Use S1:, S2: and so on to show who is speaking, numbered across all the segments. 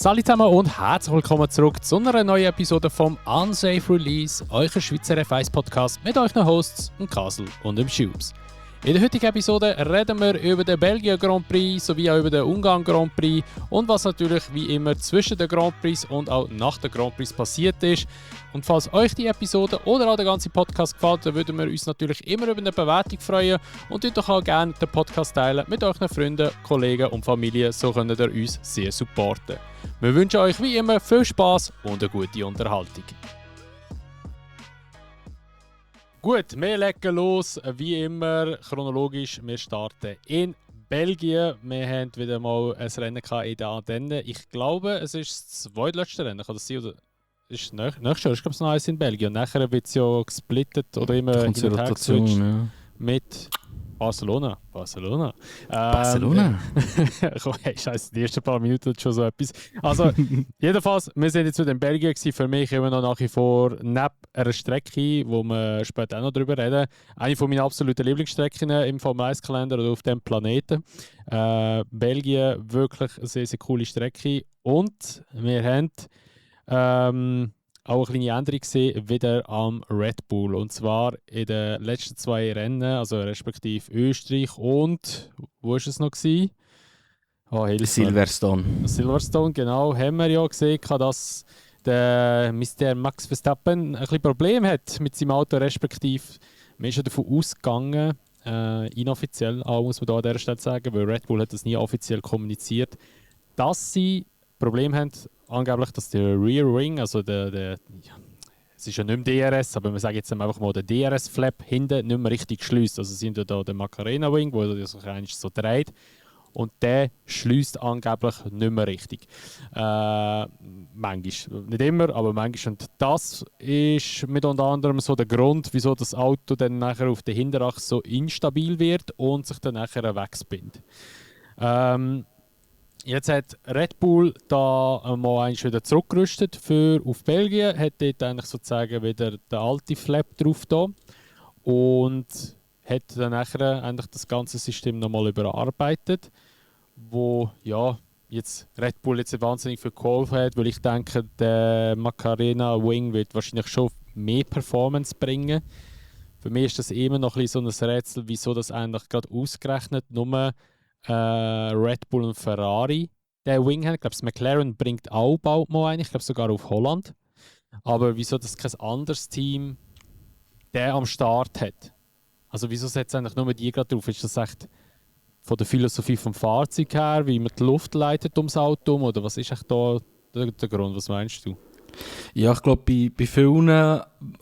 S1: Salut zusammen und herzlich willkommen zurück zu einer neuen Episode vom Unsafe Release, eurer Schweizer F1-Podcast mit euren Hosts, dem Kasel und dem Schubs. In der heutigen Episode reden wir über den Belgien Grand Prix sowie auch über den Ungarn Grand Prix und was natürlich wie immer zwischen den Grand Prix und auch nach den Grand Prix passiert ist. Und falls euch die Episode oder auch der ganze Podcast gefällt, dann würden wir uns natürlich immer über eine Bewertung freuen und euch doch auch gerne den Podcast teilen mit euren Freunden, Kollegen und Familie, so könnt ihr uns sehr supporten. Wir wünschen euch wie immer viel Spass und eine gute Unterhaltung. Gut, wir legen los, wie immer, chronologisch. Wir starten in Belgien. Wir haben wieder mal ein Rennen in den Ardennen. Ich glaube, es ist das zweitletzte Rennen. Kann das sein? Oder ist nächstes Jahr ist, glaube ich, noch eins in Belgien. Und nachher wird es ja gesplittet oder immer hin und her geswitcht mit Barcelona. Barcelona. Scheiße, die ersten paar Minuten schon so etwas. Also, jedenfalls, wir sind jetzt wieder in Belgien gewesen. Für mich immer noch nach wie vor neben einer Strecke, wo wir später auch noch drüber reden. Eine von meinen absoluten Lieblingsstrecken im Formel 1-Kalender oder auf dem Planeten. Belgien, wirklich eine sehr, sehr coole Strecke. Und wir haben auch eine kleine Änderung gesehen, wieder am Red Bull. Und zwar in den letzten zwei Rennen, also respektive Österreich und, wo war es noch gewesen? Oh,
S2: Silverstone.
S1: Silverstone, genau. Haben wir ja gesehen, dass der Mr. Max Verstappen ein bisschen Probleme hat mit seinem Auto, respektive man ist ja davon ausgegangen, inoffiziell auch, muss man da an dieser Stelle sagen, weil Red Bull hat das nie offiziell kommuniziert, dass sie Probleme haben, angeblich, dass der Rear Wing, also es ist ja nicht mehr DRS, aber wir sagen jetzt einfach mal, der DRS-Flap hinten nicht mehr richtig geschliesst. Also sind ja da der Macarena Wing, wo das so dreht. Und der schließt angeblich nicht mehr richtig. Manchmal. Nicht immer, aber manchmal. Und das ist mit unter anderem so der Grund, wieso das Auto dann nachher auf der Hinterachse so instabil wird und sich dann nachher wegspinnt. Jetzt hat Red Bull da mal eigentlich wieder zurückgerüstet auf Belgien, hat dort eigentlich sozusagen wieder den alten Flap drauf da und hat dann nachher eigentlich das ganze System nochmal überarbeitet, wo ja jetzt Red Bull jetzt wahnsinnig viel geholfen hat, weil ich denke, der Macarena Wing wird wahrscheinlich schon mehr Performance bringen. Für mich ist das immer noch ein bisschen so ein Rätsel, wieso das eigentlich gerade ausgerechnet nur Red Bull und Ferrari den Wing haben. Ich glaube, das McLaren bringt auch bald mal ein, ich glaube sogar auf Holland. Aber wieso das kein anderes Team der am Start hat? Also wieso setzt eigentlich nur die gerade drauf? Ist das echt von der Philosophie vom Fahrzeug her, wie man die Luft leitet ums Auto oder was ist echt da der Grund? Was meinst du?
S2: Ja, ich glaube, bei vielen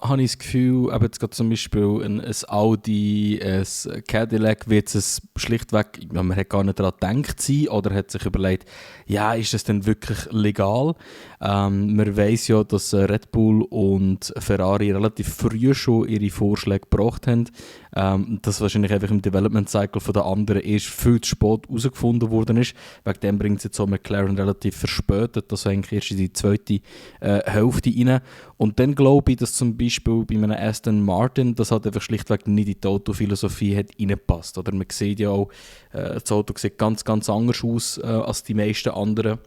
S2: habe ich das Gefühl, eben jetzt gerade zum Beispiel ein Audi, ein Cadillac, wird es schlichtweg, man hat gar nicht daran gedacht oder hat sich überlegt, ja, ist das denn wirklich legal? Man weiss ja, dass Red Bull und Ferrari relativ früh schon ihre Vorschläge gebracht haben. Das wahrscheinlich einfach im Development Cycle von der anderen erst viel zu spät herausgefunden worden ist. Wegen dem bringt es jetzt auch McLaren relativ verspätet, also eigentlich erst in die zweite Hälfte rein. Und dann glaube ich, dass zum Beispiel bei einem Aston Martin das halt einfach schlichtweg nicht in die Autophilosophie hat reingepasst. Oder man sieht ja auch, das Auto sieht ganz, ganz anders aus als die meisten anderen.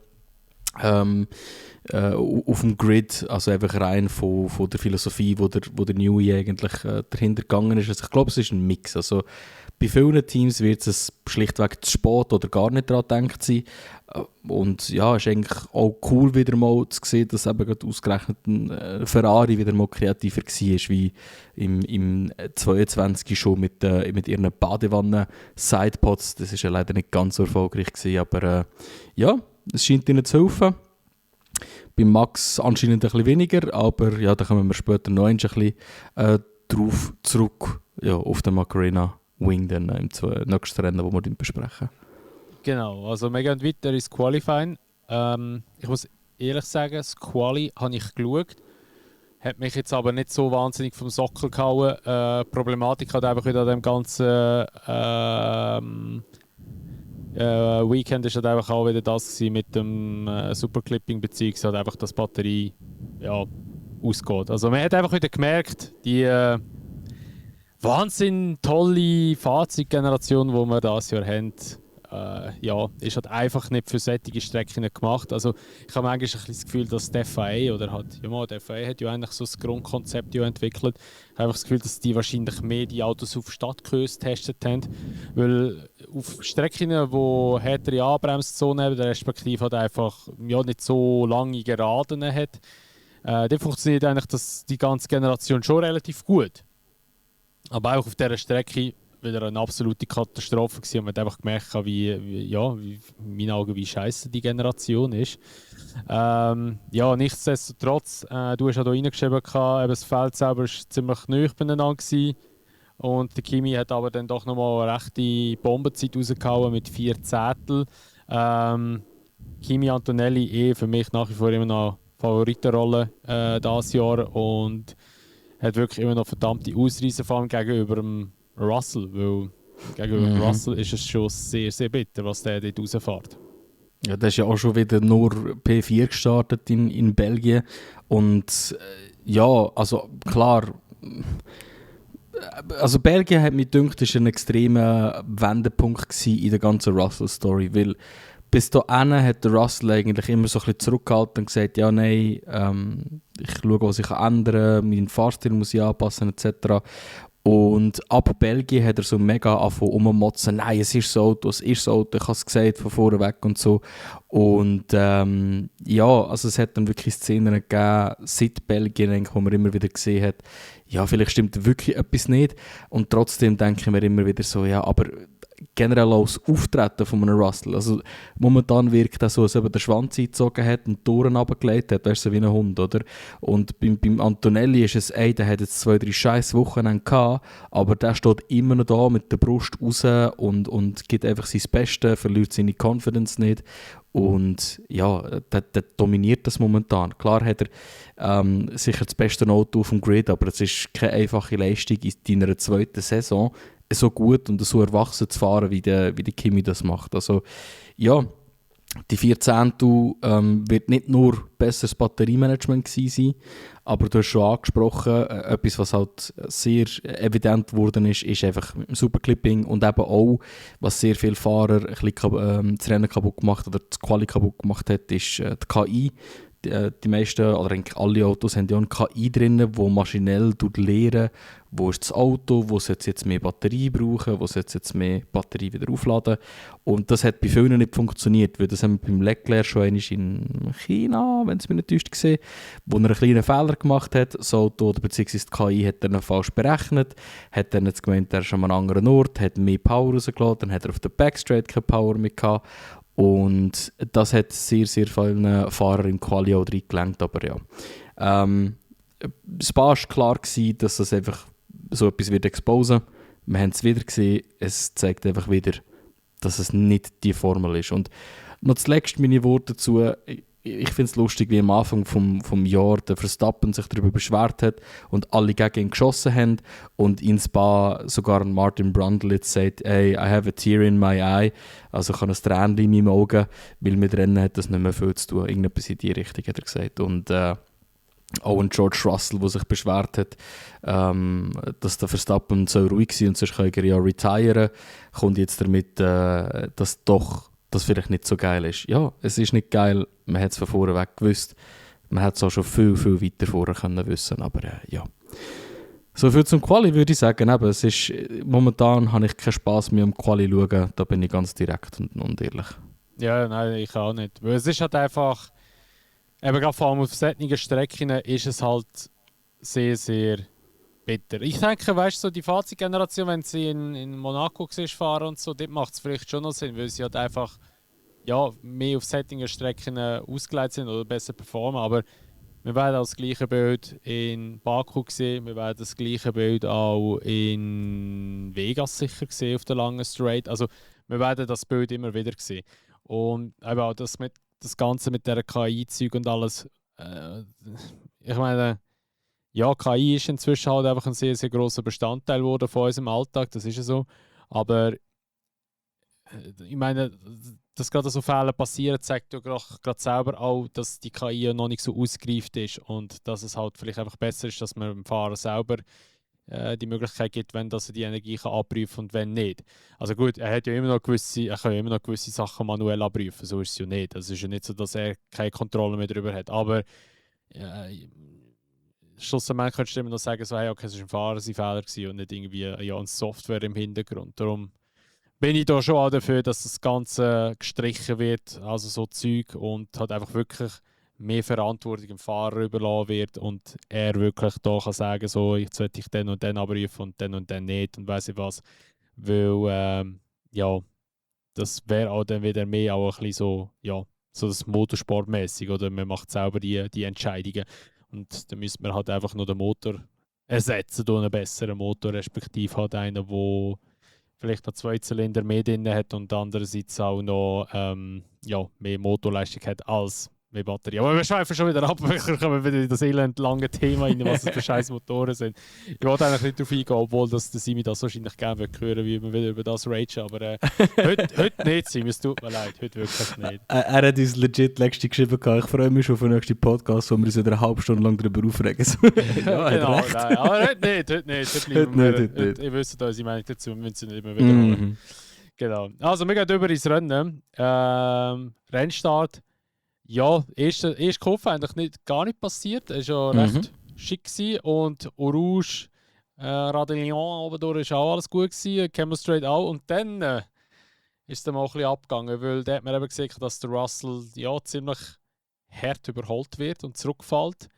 S2: Auf dem Grid, also einfach rein von der Philosophie, wo der Newey eigentlich dahinter gegangen ist. Also ich glaube, es ist ein Mix. Also bei vielen Teams wird es schlichtweg zu spät oder gar nicht daran gedacht sein. Und ja, es ist eigentlich auch cool, wieder mal zu sehen, dass eben gerade ausgerechnet ein Ferrari wieder mal kreativer war, wie im 22 schon mit ihren Badewannen-Sidepods. Das ist ja leider nicht ganz so erfolgreich gewesen, aber ja, es scheint ihnen zu helfen. Bei Max anscheinend ein bisschen weniger, aber ja, da kommen wir später noch ein bisschen drauf zurück, ja, auf den Macarena Wing dann im nächsten Rennen, das wir besprechen.
S1: Genau, also wir gehen weiter ins Qualifying. Ich muss ehrlich sagen, das Quali habe ich geschaut, hat mich jetzt aber nicht so wahnsinnig vom Sockel gehauen. Problematik hat einfach wieder an dem ganzen Weekend ist halt einfach auch wieder das mit dem Superclipping, beziehungsweise einfach, dass die Batterie ja, ausgeht. Also man hat einfach wieder gemerkt, die wahnsinnig tolle Fahrzeuggeneration, die wir dieses Jahr haben, ja, ist halt einfach nicht für solche Strecken gemacht. Also ich habe manchmal ein bisschen das Gefühl, dass die FIA oder halt, ja mal, die FIA hat ja eigentlich so das Grundkonzept ja entwickelt. Ich habe einfach das Gefühl, dass die wahrscheinlich mehr die Autos auf Stadtgröße getestet haben, weil auf Strecken, wo härtere Anbremszonen haben, respektive halt einfach ja, nicht so lange Geraden hat, dann funktioniert eigentlich die ganze Generation schon relativ gut. Aber auch auf dieser Strecke wieder eine absolute Katastrophe gewesen und man hat einfach gemerkt, wie in meinen Augen, wie scheiße die Generation ist. Ja, nichtsdestotrotz, du hast ja hier reingeschrieben, das Feld selber war ziemlich nahe beieinander gewesen. Und der Kimi hat aber dann doch nochmal eine rechte Bombenzeit rausgehauen mit 4 Zehntel. Kimi Antonelli für mich nach wie vor immer noch Favoritenrolle dieses Jahr und hat wirklich immer noch verdammte Ausreißer, vor allem gegenüber dem Russell, weil gegenüber dem Russell ist es schon sehr, sehr bitter, was der dort rausfährt.
S2: Ja, der ist ja auch schon wieder nur P4 gestartet in Belgien und ja, also klar, also Belgien hat mich gedacht, ist ein extremer Wendepunkt in der ganzen Russell-Story, weil bis dahin hat der Russell eigentlich immer so ein bisschen zurückgehalten und gesagt, ja nein, ich schaue, was ich ändern kann, meinen Fahrstil muss ich anpassen etc. Und ab Belgien hat er so mega angefangen rummotzen, nein, es ist so Auto, ich habe es gesagt von vorne weg und so. Und ja, also es hat dann wirklich Szenen gegeben, seit Belgien, wo man immer wieder gesehen hat, ja, vielleicht stimmt wirklich etwas nicht. Und trotzdem denke ich mir immer wieder so, ja, aber generell auch das Auftreten von einem Russell. Also momentan wirkt das so, als ob er den Schwanz eingezogen hat und die Ohren runtergelegt hat, weißt du, so wie ein Hund, oder? Und beim Antonelli ist es, der hat jetzt 2-3 scheiß Wochenende gehabt, aber der steht immer noch da mit der Brust raus und gibt einfach sein Bestes, verliert seine Confidence nicht. Und ja, der dominiert das momentan. Klar hat er sicher das beste Auto auf dem Grid, aber es ist keine einfache Leistung in deiner zweiten Saison so gut und so erwachsen zu fahren, wie der Kimi das macht. Also ja, die 14. Wird nicht nur besseres Batteriemanagement gewesen sein, aber du hast schon angesprochen, etwas, was halt sehr evident geworden ist einfach mit dem Superclipping und eben auch, was sehr viele Fahrer ein bisschen das Rennen kaputt gemacht oder das Quali kaputt gemacht hat, ist die KI. Die meisten, oder eigentlich alle Autos haben ja eine KI drin, die maschinell lernen, wo ist das Auto, wo sollte jetzt mehr Batterie brauchen, wo sollte jetzt mehr Batterie wieder aufladen. Und das hat bei vielen nicht funktioniert, weil das haben wir beim Leclerc schon einmal in China, wenn es mir nicht täuscht, gesehen, wo er einen kleinen Fehler gemacht hat. Das Auto, oder beziehungsweise die KI hat dann falsch berechnet, hat dann jetzt gemeint, er ist an einem anderen Ort, hat mehr Power rausgelassen, dann hat er auf der Backstraight keine Power mehr gehabt. Und das hat sehr, sehr vielen Fahrern im Quali auch reingelenkt, aber ja. Es war klar gewesen, dass das einfach so etwas wird exposen. Wir haben es wieder gesehen, es zeigt einfach wieder, dass es nicht die Formel ist. Und noch zuletzt meine Worte dazu. Ich finde es lustig, wie am Anfang vom Jahr der Verstappen sich darüber beschwert hat und alle gegen ihn geschossen haben und in Spa sogar Martin Brundle jetzt sagt, hey, I have a tear in my eye, also ich habe ein Tränchen in meinem Auge, weil mit Rennen hat das nicht mehr viel zu tun. Irgendetwas in die Richtung hat er gesagt. Und auch ein George Russell, der sich beschwert hat, dass der Verstappen so ruhig war und sonst kann er ja retiren, kommt jetzt damit, dass doch das vielleicht nicht so geil ist. Ja, es ist nicht geil, man hat es von vorne weg gewusst. Man hätte es auch schon viel, viel weiter vorher können wissen, aber ja. So viel zum Quali würde ich sagen. Eben, es ist, momentan habe ich keinen Spass mehr am Quali schauen, da bin ich ganz direkt und ehrlich.
S1: Ja, nein, ich auch nicht. Weil es ist halt einfach, eben gerade vor allem auf solchen Strecken ist es halt sehr, sehr bitter. Ich denke, weißt du, so die Fazitgeneration, wenn sie in Monaco fahren und so, dort macht es vielleicht schon noch Sinn, weil sie halt einfach ja, mehr auf Settinger-Strecken ausgelegt sind oder besser performen. Aber wir werden auch das gleiche Bild in Baku sehen, wir werden das gleiche Bild auch in Vegas sicher sehen auf der langen Straight. Also wir werden das Bild immer wieder sehen. Und eben auch das Ganze mit der KI-Zeug und alles. Ich meine, ja, KI ist inzwischen halt einfach ein sehr, sehr grosser Bestandteil geworden von unserem Alltag, das ist ja so. Aber ich meine, dass gerade so Fälle passieren, zeigt ja gerade selber auch, dass die KI noch nicht so ausgereift ist und dass es halt vielleicht einfach besser ist, dass man dem Fahrer selber die Möglichkeit gibt, wenn das er die Energie kann abprüfen und wenn nicht. Also gut, er kann ja immer noch gewisse Sachen manuell abprüfen, so ist es ja nicht. Es ist ja nicht so, dass er keine Kontrolle mehr darüber hat. Aber schlussendlich könntest du immer noch sagen, so, hey, okay, es war ein Fahrer sein Fehler gewesen und nicht irgendwie eine Software im Hintergrund. Darum bin ich da schon auch dafür, dass das Ganze gestrichen wird, also so Zeug, und halt einfach wirklich mehr Verantwortung dem Fahrer überlassen wird und er wirklich da kann sagen, so, jetzt sollte ich den und den abrufen und den nicht und weiss ich was. Weil, ja, das wäre auch dann wieder mehr auch ein bisschen so, ja, so das Motorsportmäßig, oder man macht selber die Entscheidungen. Und dann müsste man halt einfach nur den Motor ersetzen durch einen besseren Motor, respektive halt einen, der vielleicht noch 2 Zylinder mehr drin hat und andererseits auch noch mehr Motorleistung hat als mehr Batterie. Aber wir schweifen schon wieder ab, wir kommen wieder in das elendlange Thema rein, was das für scheiß Motoren sind. Ich wollte eigentlich nicht darauf eingehen, obwohl der Simi das wahrscheinlich gerne hören, wie wir wieder über das ragen, aber heute nicht, Simi, es tut mir leid, heute wirklich nicht.
S2: Er hat uns legit letzte geschrieben, ich freue mich schon auf den nächsten Podcast, wo wir uns wieder eine halbe Stunde lang darüber aufregen.
S1: Ja, genau, nein, aber heute nicht. Ihr wisst unsere Meinung dazu, wir müssen sie nicht mehr wiederholen. Genau. Also wir gehen über ins Rennen. Rennstart. Ja, erste Kurve eigentlich gar nicht passiert. Es war ja recht schick gewesen. Und Orange, Radillon oben durch war auch alles gut gewesen, Camel Straight auch. Und dann ist es dann mal ein bisschen abgegangen, weil da hat man eben gesehen, dass der Russell ja ziemlich hart überholt wird und zurückfällt.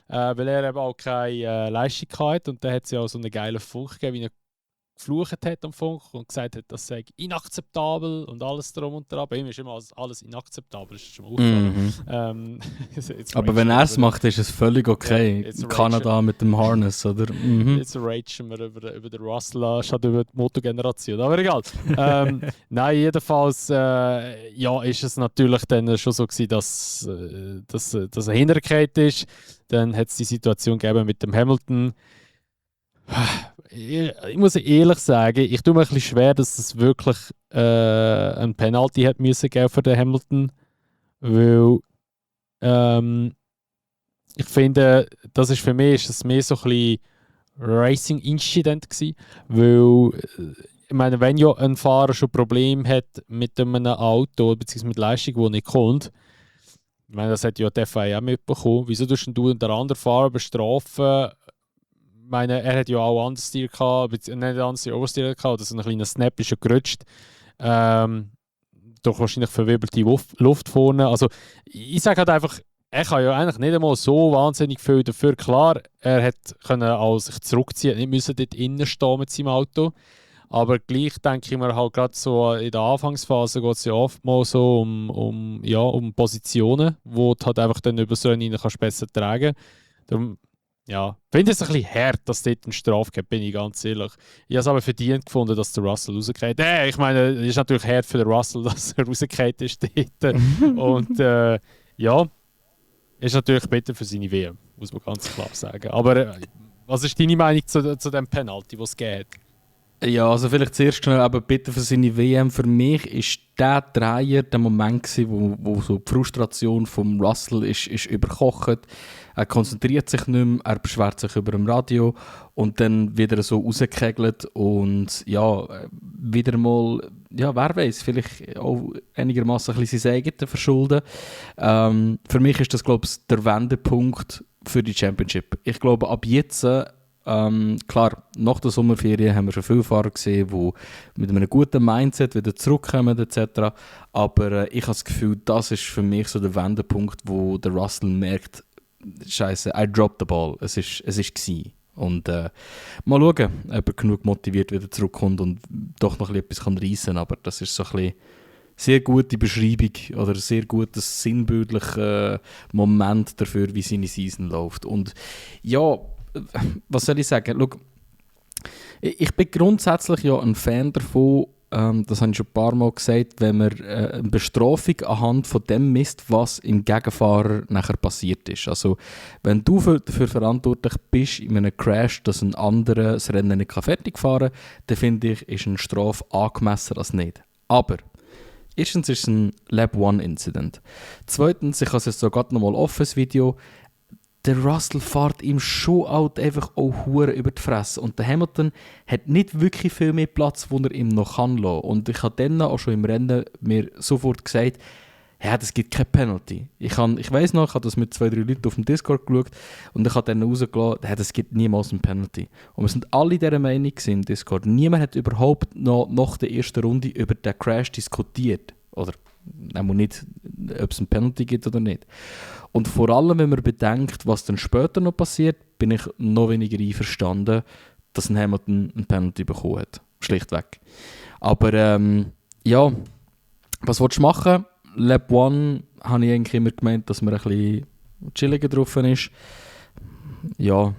S1: Weil er eben auch keine Leistung hat. Und dann hat es ja auch so einen geilen Funk gegeben, wie er geflucht hat am Funk und gesagt hat, das sei inakzeptabel und alles drum und dran. Bei ihm ist immer alles inakzeptabel, das ist schon mal auffallend.
S2: Aber wenn er es macht, ist es völlig okay. In Kanada mit dem Harness, oder?
S1: Jetzt ragen wir über den Russell statt über die Motogeneration. Aber egal. Nein, jedenfalls ist es natürlich dann schon so gewesen, dass er hintergefallen ist. Dann hat es die Situation gegeben mit dem Hamilton. Ich muss ehrlich sagen, ich tue mir ein bisschen schwer, dass es wirklich ein Penalty hat müssen geben für den Hamilton, weil ich finde, das ist für mich ist das mehr so ein bisschen Racing-Incident gewesen, weil ich meine, wenn ja ein Fahrer schon Probleme hat mit einem Auto bzw. mit Leistung, die nicht kommt, ich meine, das hat ja die FIA auch mitbekommen, wieso tust du den anderen Fahrer bestrafen? Ich meine, er hat ja auch Understeer gehabt, nicht Understeer, Oversteer gehabt, also ein kleiner Snap ist ja gerutscht. Durch wahrscheinlich verwirbelte Luft vorne. Also ich sage halt einfach, er kann ja eigentlich nicht einmal so wahnsinnig viel dafür. Klar, er hätte sich zurückziehen, nicht müssen dort innen stehen mit seinem Auto. Aber gleich denke ich mir halt gerade so, in der Anfangsphase geht es ja oftmals so um Positionen, wo du halt einfach dann über so einen besser tragen kannst. Ja, ich finde es ein bisschen hart, dass es dort eine Strafe gibt, bin ich ganz ehrlich. Ich habe es aber verdient gefunden, dass der Russell rausgeht. Ich meine, es ist natürlich hart für den Russell, dass er rausgeht ist dort. Und ist natürlich bitter für seine WM, muss man ganz klar sagen. Aber was ist deine Meinung zu dem Penalty, was es gegeben hat?
S2: Ja, also vielleicht zuerst schnell, aber bitte für seine WM. Für mich ist der Dreier der Moment gewesen, wo so die Frustration vom Russell ist überkocht. Er konzentriert sich nicht mehr, er beschwert sich über dem Radio und dann wieder so rausgekegelt und ja, wieder mal, ja, wer weiß, vielleicht auch einigermaßen ein bisschen sein eigenes verschulden. Für mich ist das, glaube ich, der Wendepunkt für die Championship. Ich glaube, ab jetzt klar, nach der Sommerferien haben wir schon viele Fahrer gesehen, die mit einem guten Mindset wieder zurückkommen etc. Aber ich habe das Gefühl, das ist für mich so der Wendepunkt, wo der Russell merkt, Scheiße, I dropped the ball. Es ist gewesen. Und mal schauen, ob er genug motiviert wieder zurückkommt und doch noch etwas reissen kann. Aber das ist so ein bisschen sehr gute Beschreibung oder ein sehr gutes sinnbildliches Moment dafür, wie seine Season läuft. Und ja, was soll ich sagen? Schau, ich bin grundsätzlich ja ein Fan davon, das habe ich schon ein paar Mal gesagt, wenn man eine Bestrafung anhand von dem misst, was im Gegenfahrer nachher passiert ist. Also, wenn du dafür verantwortlich bist in einem Crash, dass ein anderer das Rennen nicht fertig fahren kann, dann finde ich, ist eine Strafe angemessener als nicht. Aber erstens ist es ein Lab-1-Incident. Zweitens, ich habe es jetzt sogar nochmal offen, das Video, der Russell fährt ihm schon halt einfach auch hure über die Fresse. Und der Hamilton hat nicht wirklich viel mehr Platz, wo er ihm noch kann lassen. Und ich habe dann auch schon im Rennen mir sofort gesagt, ja, das gibt keine Penalty. Ich weiss noch, ich habe das mit 2-3 Leuten auf dem Discord geschaut und ich habe dann rausgelassen, ja, das gibt niemals eine Penalty. Und wir sind alle dieser Meinung im Discord. Niemand hat überhaupt noch nach der ersten Runde über den Crash diskutiert. Oder nicht, ob es eine Penalty gibt oder nicht. Und vor allem, wenn man bedenkt, was dann später noch passiert, bin ich noch weniger einverstanden, dass ein Hamilton eine Penalty bekommen hat. Schlichtweg. Aber ja, was willst du machen? Lap 1 habe ich eigentlich immer gemeint, dass man ein bisschen chilliger drauf ist. Ja,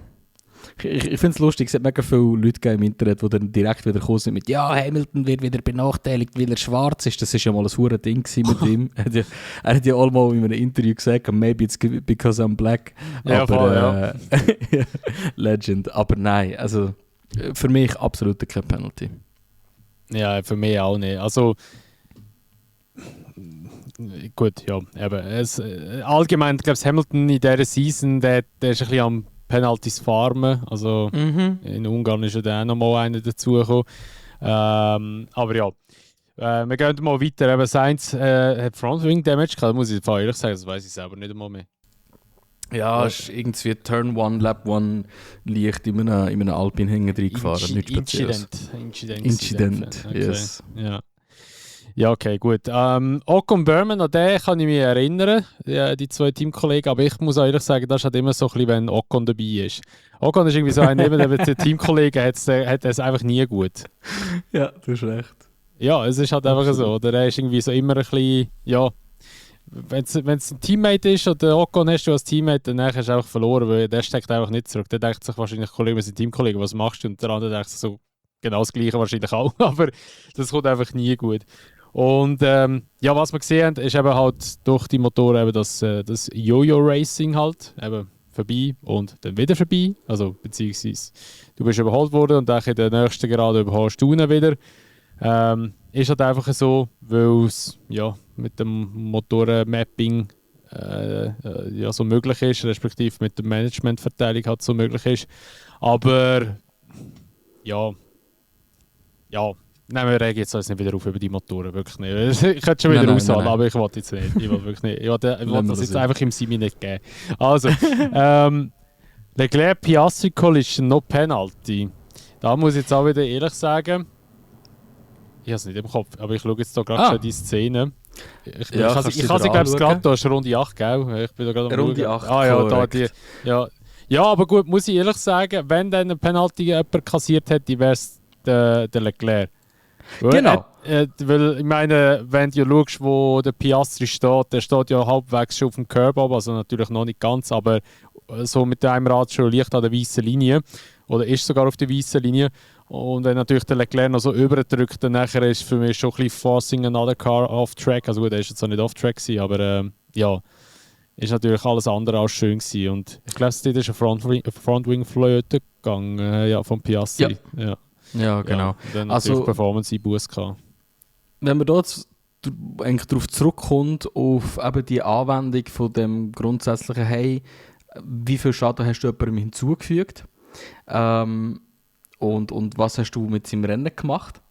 S2: ich finde es lustig, es hat mega viele Leute im Internet, die dann direkt wieder gekommen sind mit «Ja, Hamilton wird wieder benachteiligt, weil er schwarz ist». Das war ja mal ein verdammtes Ding mit ihm. Er hat ja auch mal in einem Interview gesagt, «Maybe it's because I'm black».
S1: Ja,
S2: aber,
S1: voll, ja.
S2: Legend. Aber nein, also für mich absolut keine Penalty.
S1: Ja, für mich auch nicht. Also gut, ja. Aber allgemein, ich glaube, Hamilton in dieser Season, der ist ein bisschen am Penalties farmen. Also in Ungarn ist ja dann auch noch mal einer dazugekommen. Aber ja, wir gehen mal weiter. Eben Sainz hat Frontwing Damage gehabt, muss ich ehrlich sagen, das weiß ich selber nicht einmal mehr.
S2: Ja, es ist irgendwie Turn 1, Lap 1 leicht in einem Alpine hinten reingefahren. Incident,
S1: okay.
S2: Yes.
S1: Ja, okay, gut. Ocon Berman, an den kann ich mich erinnern, die zwei Teamkollegen, aber ich muss auch ehrlich sagen, das ist halt immer so ein bisschen, wenn Ocon dabei ist. Ocon ist irgendwie so ein, neben den Teamkollegen hat es einfach nie gut.
S2: Ja, du hast recht.
S1: Ja, es ist halt einfach so, oder? Er ist irgendwie so immer ein bisschen, ja, wenn es ein Teammate ist oder Ocon hast du als Teammate, dann hast du einfach verloren, weil der steckt einfach nicht zurück. Der denkt sich wahrscheinlich, Kollege, sind Teamkollegen, was machst du? Und der andere denkt sich so, genau das Gleiche wahrscheinlich auch, aber das kommt einfach nie gut. Und ja, was wir gesehen haben, ist eben halt durch die Motoren eben das Jojo-Racing halt eben vorbei und dann wieder vorbei. Also beziehungsweise du bist überholt worden und dann in der nächsten Gerade überholst du ihn wieder. Ist halt einfach so, weil es ja, mit dem Motorenmapping ja, so möglich ist, respektive mit der Managementverteilung halt so möglich ist. Aber ja. Nein, wir regen jetzt nicht wieder auf über die Motoren, wirklich nicht. Ich könnte schon wieder aushalten, aber ich wollte jetzt nicht. Ich wollte wirklich nicht. Ich wollte das jetzt einfach im Simi nicht geben. Also, Leclerc Piastri Collision, no Penalty. Da muss ich jetzt auch wieder ehrlich sagen, ich habe es nicht im Kopf, aber ich schaue jetzt hier gerade schon die Szene. Ich habe sie, glaube ich, gerade, da ist Runde 8, gell? Ich bin da gerade am
S2: Runde 8,
S1: ja, aber gut, muss ich ehrlich sagen, wenn dann eine Penalty jemand kassiert hätte, wäre es der Leclerc.
S2: Genau.
S1: Weil ich meine, wenn du schaust, wo der Piastri steht, der steht ja halbwegs schon auf dem Curb, also natürlich noch nicht ganz, aber so mit einem Rad schon leicht an der weißen Linie oder ist sogar auf der weißen Linie. Und wenn natürlich der Leclerc noch so überdrückt, dann nachher ist für mich schon ein bisschen forcing another car off track. Also gut, er ist jetzt auch nicht off track gewesen, aber ja, ist natürlich alles andere als schön gewesen. Und ich glaube, es ist eine Frontwing-Flöte gegangen, ja, vom Piastri.
S2: Ja, genau.
S1: Ja, dann natürlich Performance-Einbuß gehabt.
S2: Wenn man dort eigentlich darauf zurückkommt, auf eben die Anwendung von dem grundsätzlichen «Hey, wie viel Schaden hast du jemandem hinzugefügt?» und was hast du mit seinem Rennen gemacht?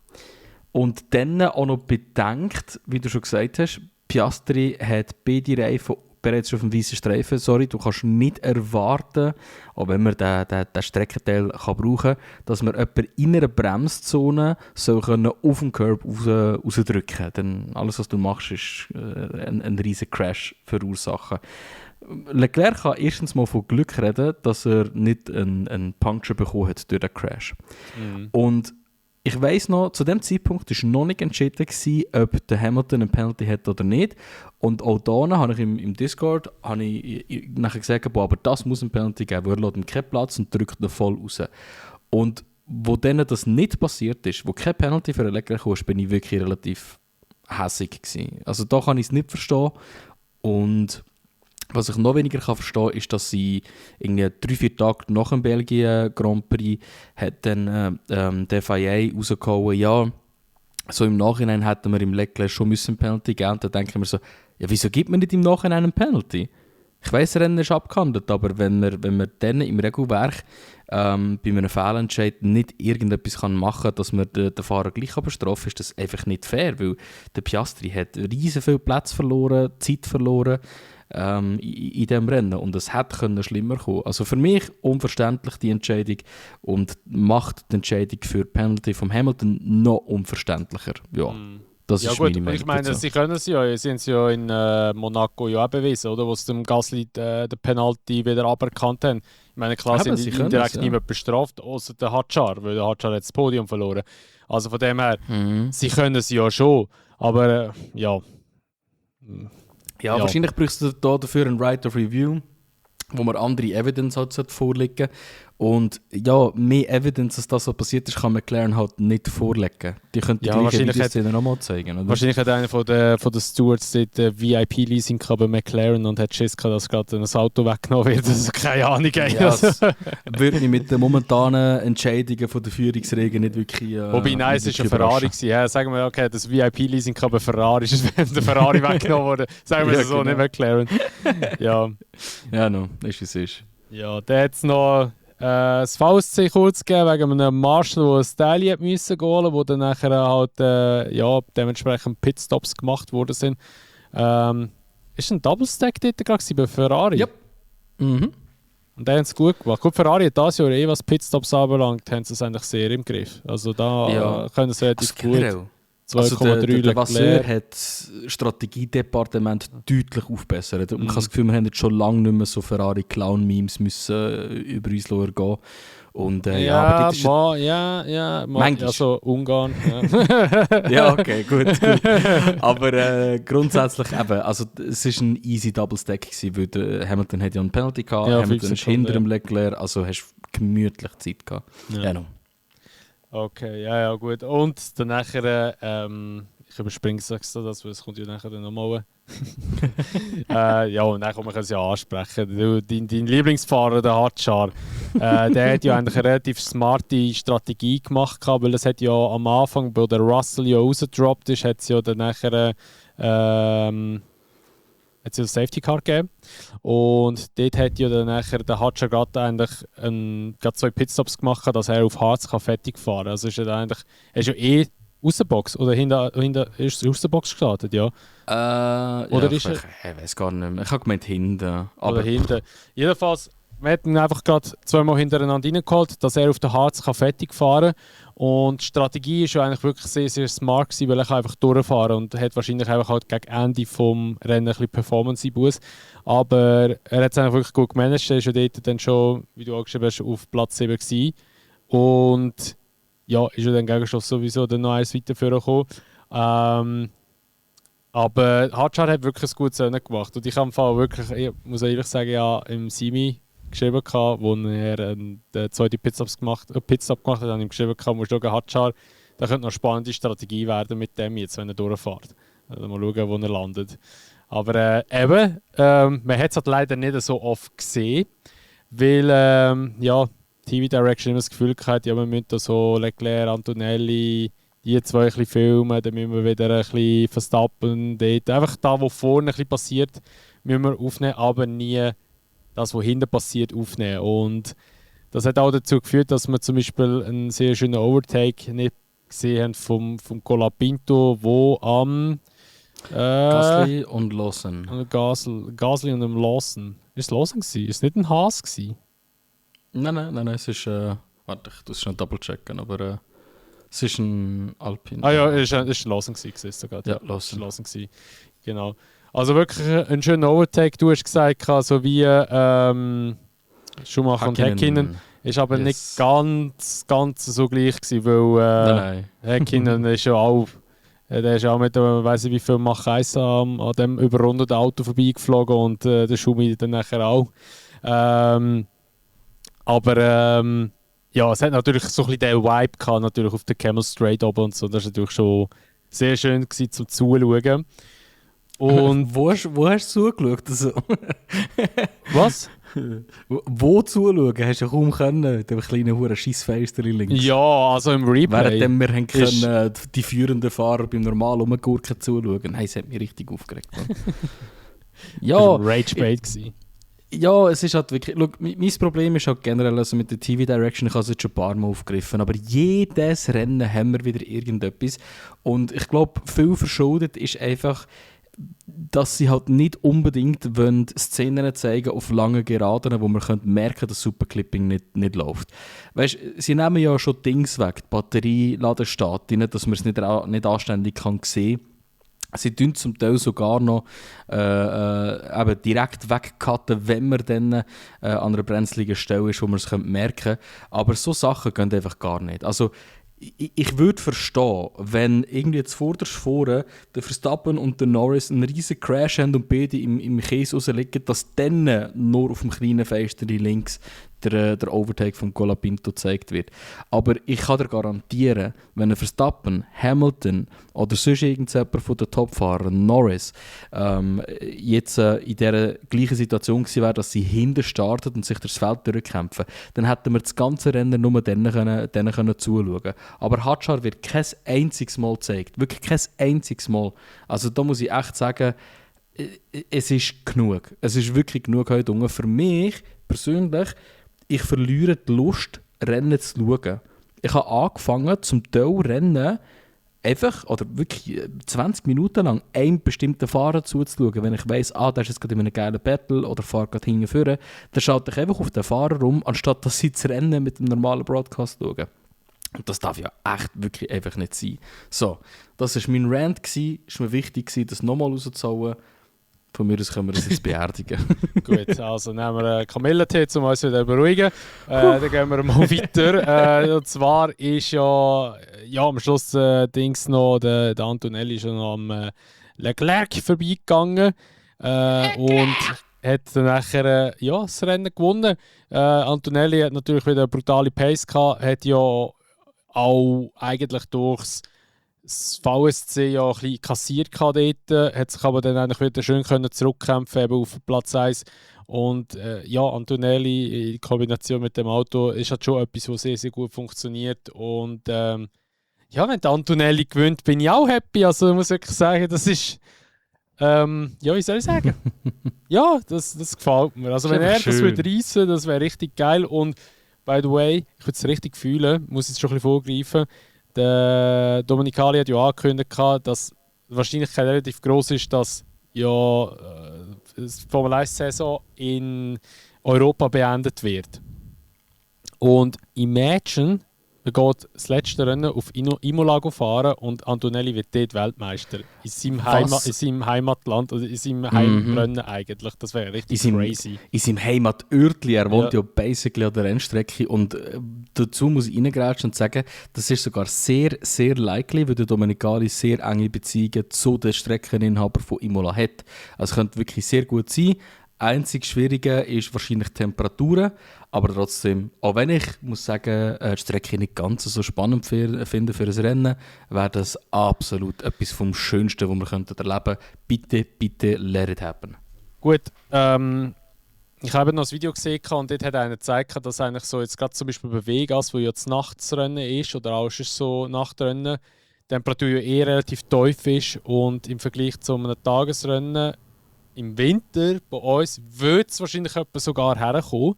S2: Und dann auch noch bedenkt, wie du schon gesagt hast, Piastri hat beide Reifen bereits auf dem weißen Streifen. Sorry, du kannst nicht erwarten, auch wenn man den Streckenteil brauchen kann, dass man jemanden in einer Bremszone soll auf den Curb rausdrücken kann. Denn alles, was du machst, ist ein riesen Crash verursachen. Leclerc kann erstens mal von Glück reden, dass er nicht einen Puncture bekommen hat durch den Crash. Und ich weiss noch, zu dem Zeitpunkt war noch nicht entschieden, ob der Hamilton eine Penalty hat oder nicht. Und auch da habe ich im Discord nachher gesagt, aber das muss eine Penalty geben, weil er lässt ihm keinen Platz und drückt ihn voll raus. Und wo dann das nicht passiert ist, wo keine Penalty für einen Leclerc kam, bin ich wirklich relativ hässig gewesen. Also da kann ich es nicht verstehen. Und was ich noch weniger verstehen kann, ist, dass sie 3-4 Tage nach dem Belgien Grand Prix hat dann der FIA rausgehauen, ja, so im Nachhinein hätten wir im Leclerc schon eine Penalty geben. Und dann denke ich mir so, ja, wieso gibt man nicht im Nachhinein eine Penalty? Ich weiss, Rennen ist abgehandelt, aber wenn man dann im Regelwerk bei einem Fehlentscheid nicht irgendetwas machen kann, dass man den Fahrer gleich bestrafen kann, ist das einfach nicht fair, weil der Piastri hat riesen viel Platz verloren, Zeit verloren in diesem Rennen und es hätte schlimmer kommen. Also für mich unverständlich die Entscheidung und macht die Entscheidung für die Penalty von Hamilton noch unverständlicher. Ja. Das
S1: ja
S2: ist
S1: gut,
S2: meine Meinung
S1: ich meine,
S2: dazu.
S1: sie können es ja. Sie haben es ja in Monaco ja auch bewiesen, oder? Wo sie dem Gasly den Penalty wieder aberkannt haben. Ich meine, klar
S2: Eben,
S1: sind
S2: sie
S1: sie
S2: können
S1: indirekt
S2: es, ja.
S1: niemand bestraft, außer der Hadjar, weil der Hadjar hat das Podium verloren. Also von dem her, sie können es ja schon, aber ja.
S2: Ja, wahrscheinlich brauchst du dafür ein Right of Review, wo man andere Evidence halt vorlegen sollte. Und ja, mehr Evidence, als das, was passiert ist, kann McLaren halt nicht vorlegen. Die können die
S1: Ja,
S2: gleiche
S1: wahrscheinlich
S2: Videoszene nochmal zeigen, oder?
S1: Wahrscheinlich hat einer von den Stewards dort VIP-Leasing bei McLaren und hat Schiss gehabt, dass gerade ein Auto weggenommen wird. Also keine Ahnung.
S2: Ja, das würde mich mit den momentanen Entscheidungen von der Führungsregeln nicht wirklich
S1: Wobei, nein, es war ein Ferrari gewesen. Ja, sagen wir, okay, das VIP-Leasing bei Ferrari ist, wenn der Ferrari weggenommen wurde. Sagen wir
S2: Ja,
S1: es so,
S2: genau.
S1: nicht McLaren. Ja,
S2: Ja, no, ist wie es ist.
S1: ja, da hat es noch das VSC kurz gegeben, wegen einem Marshall, der ein Daily hat müssen holen, wo dann nachher halt ja, dementsprechend Pitstops gemacht worden sind. Ist ein Double-Stack dort gerade bei Ferrari?
S2: Yep. Mhm.
S1: Und die haben es gut gemacht. Gut, Ferrari hat dieses Jahr was Pitstops anbelangt, haben sie es eigentlich sehr im Griff. Also da
S2: Ja.
S1: können sie relativ
S2: Also
S1: gut.
S2: generell.
S1: 2,3
S2: Also der Vasseur
S1: Leclerc.
S2: hat das Strategiedepartement deutlich aufbessert. Und man kann das Gefühl, wir haben jetzt schon lange nicht mehr so Ferrari-Clown-Memes müssen über uns gehen. Und, aber dort ist
S1: manchmal. Also Ungarn. Ja.
S2: ja, okay, gut. Aber grundsätzlich eben, also es war ein easy Double-Stack gewesen, weil der Hamilton hat ja einen Penalty gehabt,
S1: Ja,
S2: Hamilton
S1: 5
S2: ist hinter
S1: Sekunden,
S2: dem Leclerc, also hast du gemütlich Zeit gehabt.
S1: Ja.
S2: Genau.
S1: Okay, ja, gut. Und dann nachher, ich überspringe es das, weil es kommt ja nachher dann nochmal. Ja, und dann kann man es ja ansprechen. Dein Lieblingsfahrer, der Hadjar, der hat ja eigentlich eine relativ smarte Strategie gemacht, weil es hat ja am Anfang, wo der Russell ja rausgedroppt ist, hat es ja dann nachher hat es ein Safety Car gegeben. Und dort hat ja dann nachher der Hadjar gerade eigentlich gerade 2 Pitstops gemacht, dass er auf Harz fertig fahren kann. Also ist er eigentlich, er ist ja eh aus der Box oder hinter ist er aus der Box gestartet, ja.
S2: Oder
S1: ist
S2: ich weiß gar nicht mehr. Ich habe gemeint hinten.
S1: Oder hinten. Jedenfalls, wir hätten ihn einfach gerade 2-mal hintereinander reingeholt, dass er auf der Harz fertig fahren kann. Und die Strategie war ja eigentlich wirklich sehr, sehr smart gewesen, weil er einfach durchfahren und hat wahrscheinlich einfach halt gegen Ende vom Rennen ein bisschen Performance-Einbuß. Aber er hat es eigentlich wirklich gut gemanagt. Er war ja dort dann schon, wie du angeschrieben hast, auf Platz 7 gewesen. Und ja, ist ja dann Gegenstoff sowieso dann noch eins weiter vorgekommen. Aber Hadjar hat wirklich ein gutes Rennen gemacht. Und ich habe im Fall wirklich, ich muss ehrlich sagen, ja, im Simi geschrieben, wo er den zweiten Pitstop gemacht hat, habe ich ihm geschrieben, musst du schauen, Hadjar, da könnte noch eine spannende Strategie werden mit dem jetzt, wenn er durchfährt. Also mal schauen, wo er landet. Aber eben, man hat es halt leider nicht so oft gesehen, weil ja, TV Direction immer das Gefühl hatte, ja, wir müssen da so Leclerc, Antonelli, die zwei ein bisschen filmen, dann müssen wir wieder ein bisschen Verstappen, dort. Einfach da, wo vorne ein bisschen passiert, müssen wir aufnehmen, aber nie das, was hinten passiert, aufnehmen. Und das hat auch dazu geführt, dass wir zum Beispiel einen sehr schönen Overtake nicht gesehen haben vom Colapinto, wo am
S2: Gasly und Lawson.
S1: Gasly und dem Lawson. Ist es Lawson gewesen? Ist es nicht ein Haas gewesen?
S2: Nein, es ist... warte, ich muss es schnell double-checken, aber es ist ein Alpine.
S1: Ah ja, es ist Lawson gewesen, sogar.
S2: Ja,
S1: Lawson gewesen. Genau. Also wirklich ein schöner Overtake. Du hast gesagt, so wie Schumacher und Häkkinen. Ist aber nicht ganz so gleich gewesen, weil
S2: Nein.
S1: Häkkinen ist ja auch... Der ist auch mit dem, weiss ich wie viel Mach 1 an dem überrundeten Auto vorbeigeflogen und der Schumi dann nachher auch. Aber ja, es hat natürlich so ein bisschen den Vibe gehabt, natürlich auf der Camel Straight oben und so. Das war natürlich schon sehr schön gewesen, zum Zuschauen. Und
S2: wo hast du zugeschaut? Also?
S1: Was?
S2: Wo zuschauen? Hast du ja kaum können, mit dem kleinen Huren Scheissfenster links.
S1: Ja, also im Replay.
S2: Während wir haben können, die führenden Fahrer beim normalen Umgurken zuschauen. Nein, es hat mich richtig aufgeregt. Ja,
S1: Rage-Bait gewesen.
S2: Ja, es ist halt wirklich... Schau, mein Problem ist halt generell also mit der TV-Direction, ich habe es jetzt schon ein paar Mal aufgegriffen, aber jedes Rennen haben wir wieder irgendetwas. Und ich glaube, viel verschuldet ist einfach, dass sie halt nicht unbedingt wollen Szenen zeigen auf langen Geraden, wo man merken, dass Superclipping nicht läuft. Weißt, sie nehmen ja schon Dings weg, die Batterie, Ladestation, dass man es nicht anständig kann sehen. Sie tun zum Teil sogar noch eben direkt wegcutten, wenn man dann an einer brenzligen Stelle ist, wo man es merken könnte. Aber so Sachen gehen einfach gar nicht. Also, ich würde verstehen, wenn irgendwie jetzt vorne der Verstappen und der Norris einen riesen Crash haben und beide im Käse rausliegen, dass dann nur auf dem kleinen Fenster links der Overtake von Colapinto gezeigt wird. Aber ich kann dir garantieren, wenn ein Verstappen, Hamilton oder sonst irgendjemand von den Topfahrern, Norris, jetzt in dieser gleichen Situation gewesen wäre, dass sie hinten starten und sich durchs Feld durchkämpfen, dann hätten wir das ganze Rennen nur denen können zuschauen. Aber Hadjar wird kein einziges Mal gezeigt. Wirklich kein einziges Mal. Also da muss ich echt sagen, es ist genug. Es ist wirklich genug heute. Und für mich persönlich, ich verliere die Lust, Rennen zu schauen. Ich habe angefangen, zum Teil Rennen einfach, oder wirklich 20 Minuten lang, einem bestimmten Fahrer zuzuschauen. Wenn ich weiss, der ist jetzt gerade in einem geilen Battle oder fährt gerade hinten vorne, dann schalte ich einfach auf den Fahrer rum, anstatt dass sie das Rennen mit dem normalen Broadcast schauen. Und das darf ja echt wirklich einfach nicht sein. So, das war mein Rant. Es war mir wichtig, das nochmal rauszuhauen. Von mir aus können wir das jetzt beerdigen.
S1: Gut, also nehmen wir einen Kamillentee, um uns wieder zu beruhigen. Dann gehen wir mal weiter. Und zwar ist ja am Schluss Dings noch, der Antonelli schon noch am Leclerc vorbeigegangen und hat dann nachher das Rennen gewonnen. Antonelli hat natürlich wieder eine brutale Pace gehabt, hat ja auch eigentlich durchs VSC ja ein bisschen kassiert dort, hat sich aber dann eigentlich wieder schön zurückkämpfen eben auf Platz 1. Und Antonelli in Kombination mit dem Auto ist halt schon etwas, was sehr, sehr gut funktioniert. Und wenn der Antonelli gewinnt, bin ich auch happy. Also ich muss wirklich sagen, das ist wie soll ich sagen? Ja, das gefällt mir. Also wenn er das würde reissen, das wäre richtig geil. Und by the way, ich würde es richtig fühlen, muss jetzt schon ein bisschen vorgreifen. Der Dominicali hat ja angekündigt, dass die Wahrscheinlichkeit relativ groß ist, dass die Formel 1-Saison in Europa beendet wird. Und imagine, er geht das letzte Rennen auf Imola fahren und Antonelli wird dort Weltmeister. In seinem Heimatland, oder in seinem Heimrennen eigentlich. Das wäre richtig crazy.
S2: In seinem Heimatörtli. Er wohnt ja basically an der Rennstrecke. Und dazu muss ich reingrätschen und sagen, das ist sogar sehr, sehr likely, weil der Dominicali sehr enge Beziehungen zu den Streckeninhabern von Imola hat. Also es könnte wirklich sehr gut sein. Einzig Schwierige ist wahrscheinlich die Temperaturen, aber trotzdem, auch wenn ich muss sagen, die Strecke nicht ganz so spannend finde für ein Rennen, wäre das absolut etwas vom Schönsten, was wir erleben könnten. Bitte, bitte, let it happen.
S1: Gut, ich habe noch ein Video gesehen und dort hat einer gezeigt, dass eigentlich so jetzt gerade zum Beispiel bei Vegas, wo jetzt Nachtsrennen ist, oder auch ist so Nachtrennen, die Temperatur ja relativ tief ist und im Vergleich zu einem Tagesrennen im Winter, bei uns, würde es wahrscheinlich sogar herkommen.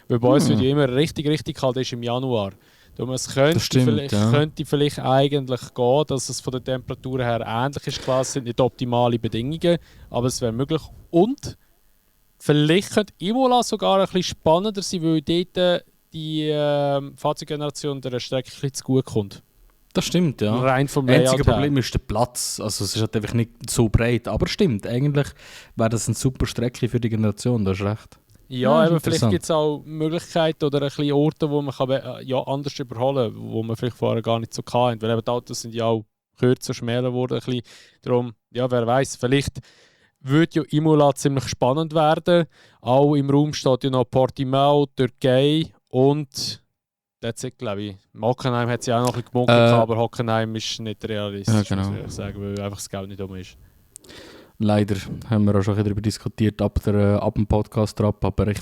S1: Weil bei uns wird ja immer richtig, richtig kalt ist im Januar. Es könnte vielleicht eigentlich gehen, dass es von der Temperatur her ähnlich ist. Klar, es sind nicht optimale Bedingungen, aber es wäre möglich. Und vielleicht könnte Imola sogar ein bisschen spannender sein, weil dort die Fahrzeuggeneration der Strecke ein bisschen zu gut kommt.
S2: Das stimmt, ja.
S1: Rein vom
S2: Layout
S1: Layout
S2: einzige Problem ist der Platz. Also es ist halt einfach nicht so breit. Aber stimmt, eigentlich wäre das eine super Strecke für die Generation, du hast recht.
S1: Ja, aber vielleicht gibt es auch Möglichkeiten oder ein bisschen Orte, wo man anders überholen kann, wo man vielleicht vorher gar nicht so kann. Weil eben die Autos sind ja auch kürzer, schmäler geworden. Ein bisschen. Darum, ja, wer weiß, vielleicht würde ja Imola ziemlich spannend werden. Auch im Raum steht ja noch Portimao, Türkei und that's it, glaube ich. Hockenheim hat sie auch noch ein bisschen gemunkelt, aber Hockenheim ist nicht realistisch, muss ich sagen, weil einfach das Geld nicht um ist.
S2: Leider haben wir auch schon darüber diskutiert ab dem Podcast ab, aber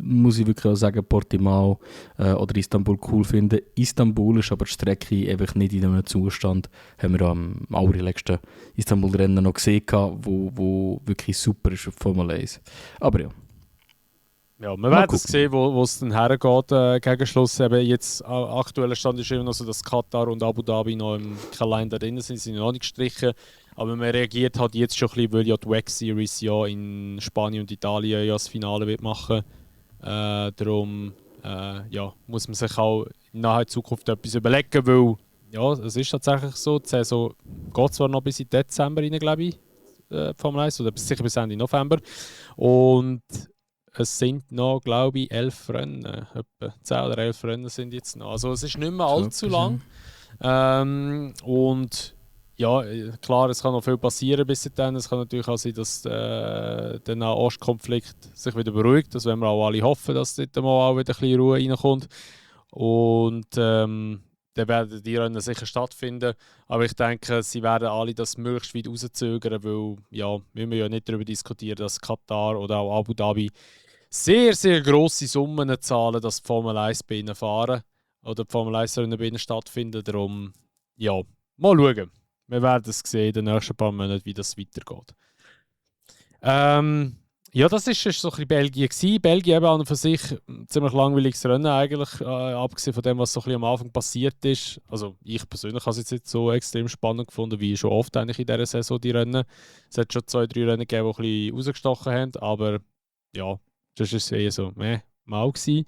S2: muss ich wirklich auch sagen, Portimao oder Istanbul cool finden. Istanbul ist aber die Strecke einfach nicht in einem Zustand. Haben wir am allerletzten Istanbul-Rennen noch gesehen, wo wirklich super ist für Formel 1. Aber ja.
S1: Ja, wir werden es sehen, wo es dann hergeht gegen Schluss. Eben jetzt, aktueller Stand ist immer noch so, dass Katar und Abu Dhabi noch im Kalender drin sind noch nicht gestrichen. Aber man reagiert halt jetzt schon ein bisschen, weil ja die WEC Series ja in Spanien und Italien ja das Finale wird machen. Darum muss man sich auch in naher Zukunft etwas überlegen, weil ja, es ist tatsächlich so, die Saison geht zwar noch bis in Dezember rein, glaube ich, Formel 1, oder sicher bis Ende November. Und es sind noch, glaube ich, 11 Rennen. Etwa 10 oder 11 Rennen sind jetzt noch. Also es ist nicht mehr allzu lang. Und ja, klar, es kann noch viel passieren bis dahin. Es kann natürlich auch sein, dass der Nahostkonflikt sich wieder beruhigt. Das werden wir auch alle hoffen, dass dort mal auch wieder ein bisschen Ruhe reinkommt. Und dann werden die Rennen sicher stattfinden. Aber ich denke, sie werden alle das möglichst weit rauszögern, weil ja, wir müssen ja nicht darüber diskutieren, dass Katar oder auch Abu Dhabi sehr, sehr grosse Summen zahlen, dass die Formel 1 bei ihnen fahren oder die Formel 1 Rennen bei ihnen stattfinden. Darum, ja, mal schauen. Wir werden es sehen in den nächsten paar Monaten, wie das weitergeht. Ja, das war so ein bisschen Belgien gewesen. Belgien eben an und für sich ein ziemlich langweiliges Rennen eigentlich, abgesehen von dem, was so ein bisschen am Anfang passiert ist. Also ich persönlich habe es jetzt nicht so extrem spannend gefunden, wie schon oft eigentlich in dieser Saison die Rennen. Es hat schon 2, 3 Rennen gegeben, die ein bisschen rausgestochen haben, aber ja, das war eher so, mal gewesen.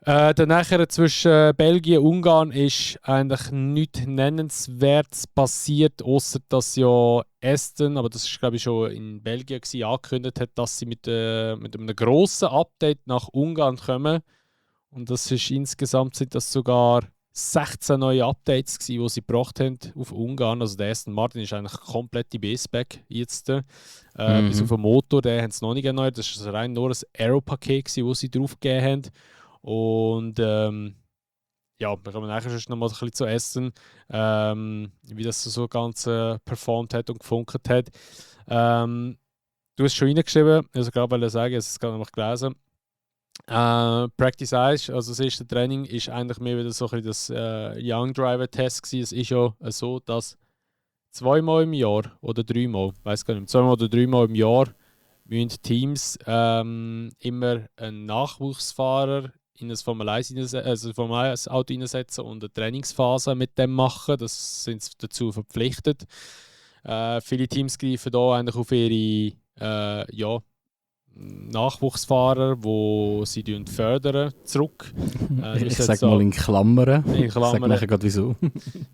S1: Dann nachher zwischen Belgien und Ungarn ist eigentlich nichts Nennenswertes passiert, außer dass ja Aston, aber das ist glaube ich schon in Belgien gewesen, angekündigt hat, dass sie mit einem grossen Update nach Ungarn kommen. Und das ist insgesamt sind das sogar 16 neue Updates gewesen, die sie gebracht haben auf Ungarn. Also der Aston Martin ist eigentlich komplett die Baseback jetzt. Bis auf den Motor, den haben sie noch nicht erneuert. Das ist rein nur ein Aero-Paket gewesen, das sie draufgegeben haben. Und ja, wir kommen nachher noch mal ein bisschen zu essen, wie das so ganz performt hat und gefunkt hat. Du hast schon reingeschrieben, also gerade weil ich sagen, es ist gerade noch gelesen. Practice 1, also das erste Training, ist eigentlich mehr wieder so ein bisschen das Young Driver Test gewesen. Es ist ja so, dass 2-mal im Jahr oder 3-mal, weiß gar nicht, 2-mal oder 3-mal im Jahr müssen Teams immer einen Nachwuchsfahrer in ein Formel 1 Auto einsetzen und eine Trainingsphase mit dem machen. Das sind sie dazu verpflichtet. Viele Teams greifen da eigentlich auf ihre Nachwuchsfahrer, die sie fördern, zurück.
S2: Ich sage mal in Klammern. Ich sage nachher gerade wieso.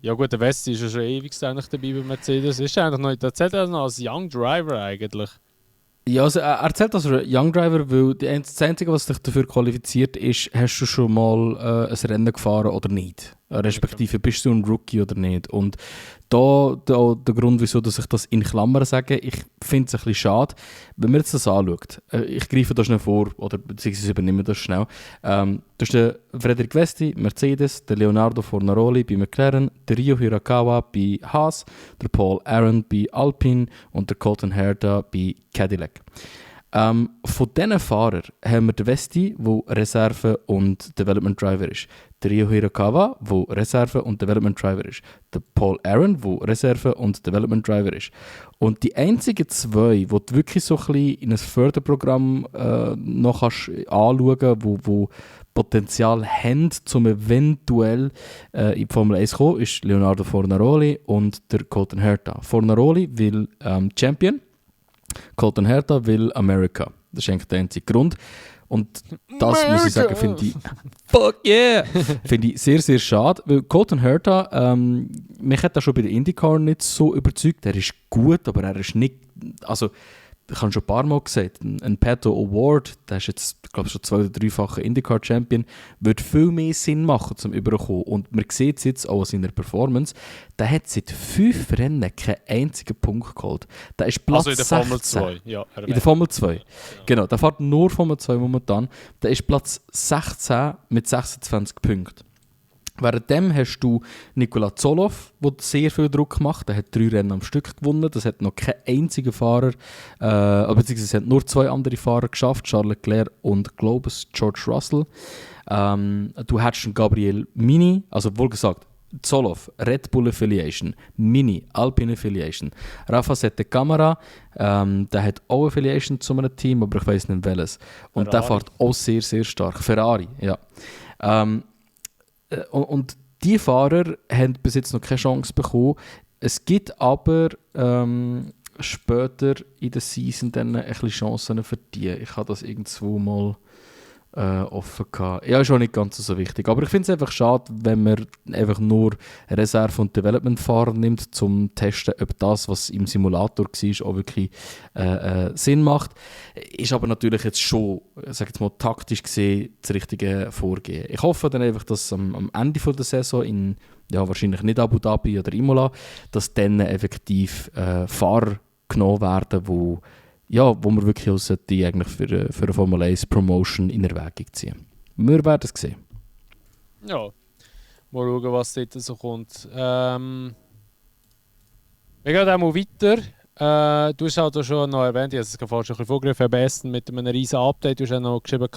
S1: Ja gut, der Westi ist ja schon ewig eigentlich dabei bei Mercedes. Ist eigentlich noch, erzählt er noch als Young Driver eigentlich?
S2: Ja, also er zählt als Young Driver, weil das Einzige, was dich dafür qualifiziert, ist, hast du schon mal ein Rennen gefahren oder nicht? Respektive, bist du ein Rookie oder nicht? Und da der Grund, wieso dass ich das in Klammern sage, ich finde es ein bisschen schade, wenn man jetzt das anschaut. Ich greife da schnell vor, oder beziehungsweise übernehme das schnell. Das ist der Frederik Westi, Mercedes, der Leonardo Fornaroli bei McLaren, der Ryo Hirakawa bei Haas, der Paul Aron bei Alpine und der Colton Herta bei Cadillac. Von diesen Fahrern haben wir den Westi, der Reserve und Development Driver ist. Der Ryo Hirakawa, der Reserve und Development Driver ist. Der Paul Aron, der Reserve und Development Driver ist. Und die einzigen zwei, die du wirklich so ein bisschen in ein Förderprogramm noch anschauen kannst, wo Potenzial haben, um eventuell in die Formel 1 zu kommen, ist Leonardo Fornaroli und der Colton Herta. Fornaroli will Champion. Colton Herta will America. Das ist eigentlich der einzige Grund. Und das muss ich sagen, finde ich fuck yeah! Finde ich sehr, sehr schade. Weil Colton Herta, mich hat er schon bei der IndyCar nicht so überzeugt. Er ist gut, aber er ist nicht. Also, ich habe schon ein paar Mal gesagt, ein Pato O'Ward, der ist jetzt, glaube ich, schon 2- oder 3-facher IndyCar-Champion, würde viel mehr Sinn machen, zum Überkommen. Und man sieht es jetzt auch an seiner Performance, der hat seit 5 Rennen keinen einzigen Punkt geholt. Der ist Platz 16.
S1: Also in der Formel 2, ja.
S2: In der Formel 2, ja. Genau. Der fährt nur Formel 2 momentan. Der ist Platz 16 mit 26 Punkten. Währenddem hast du Nikola Zolow, der sehr viel Druck macht. Der hat 3 Rennen am Stück gewonnen. Das hat noch kein einziger Fahrer, beziehungsweise es haben nur 2 andere Fahrer geschafft, Charles Leclerc und George Russell. Du hast einen Gabriel Mini, also wohl gesagt, Zoloff, Red Bull Affiliation, Mini, Alpine Affiliation. Rafas hat eine Kamera, der hat auch Affiliation zu einem Team, aber ich weiß nicht welches. Und
S1: Ferrari.
S2: der fährt auch sehr, sehr stark. Ferrari, ja. Und die Fahrer haben bis jetzt noch keine Chance bekommen. Es gibt aber später in der Season dann ein bisschen Chancen für die. Ich habe das irgendwo mal offen gehabt. Ja, ist auch nicht ganz so wichtig. Aber ich finde es einfach schade, wenn man einfach nur Reserve- und Development-Fahrer nimmt, zum testen, ob das, was im Simulator war, auch wirklich Sinn macht. Ist aber natürlich jetzt schon, sag jetzt mal, taktisch gesehen das richtige Vorgehen. Ich hoffe dann einfach, dass am Ende der Saison in, ja, wahrscheinlich nicht Abu Dhabi oder Imola, dass dann effektiv Fahrer genommen werden, wo man wirklich auch die eigentlich für eine Formel 1 Promotion in Erwägung ziehen. Wir werden es sehen.
S1: Ja, mal schauen, was dort so kommt. Wir gehen auch mal weiter. Du hast auch schon noch erwähnt, ich habe es vorhin schon ein bisschen vorgegriffen, am besten mit einem riesen Update. Du hast auch noch geschrieben,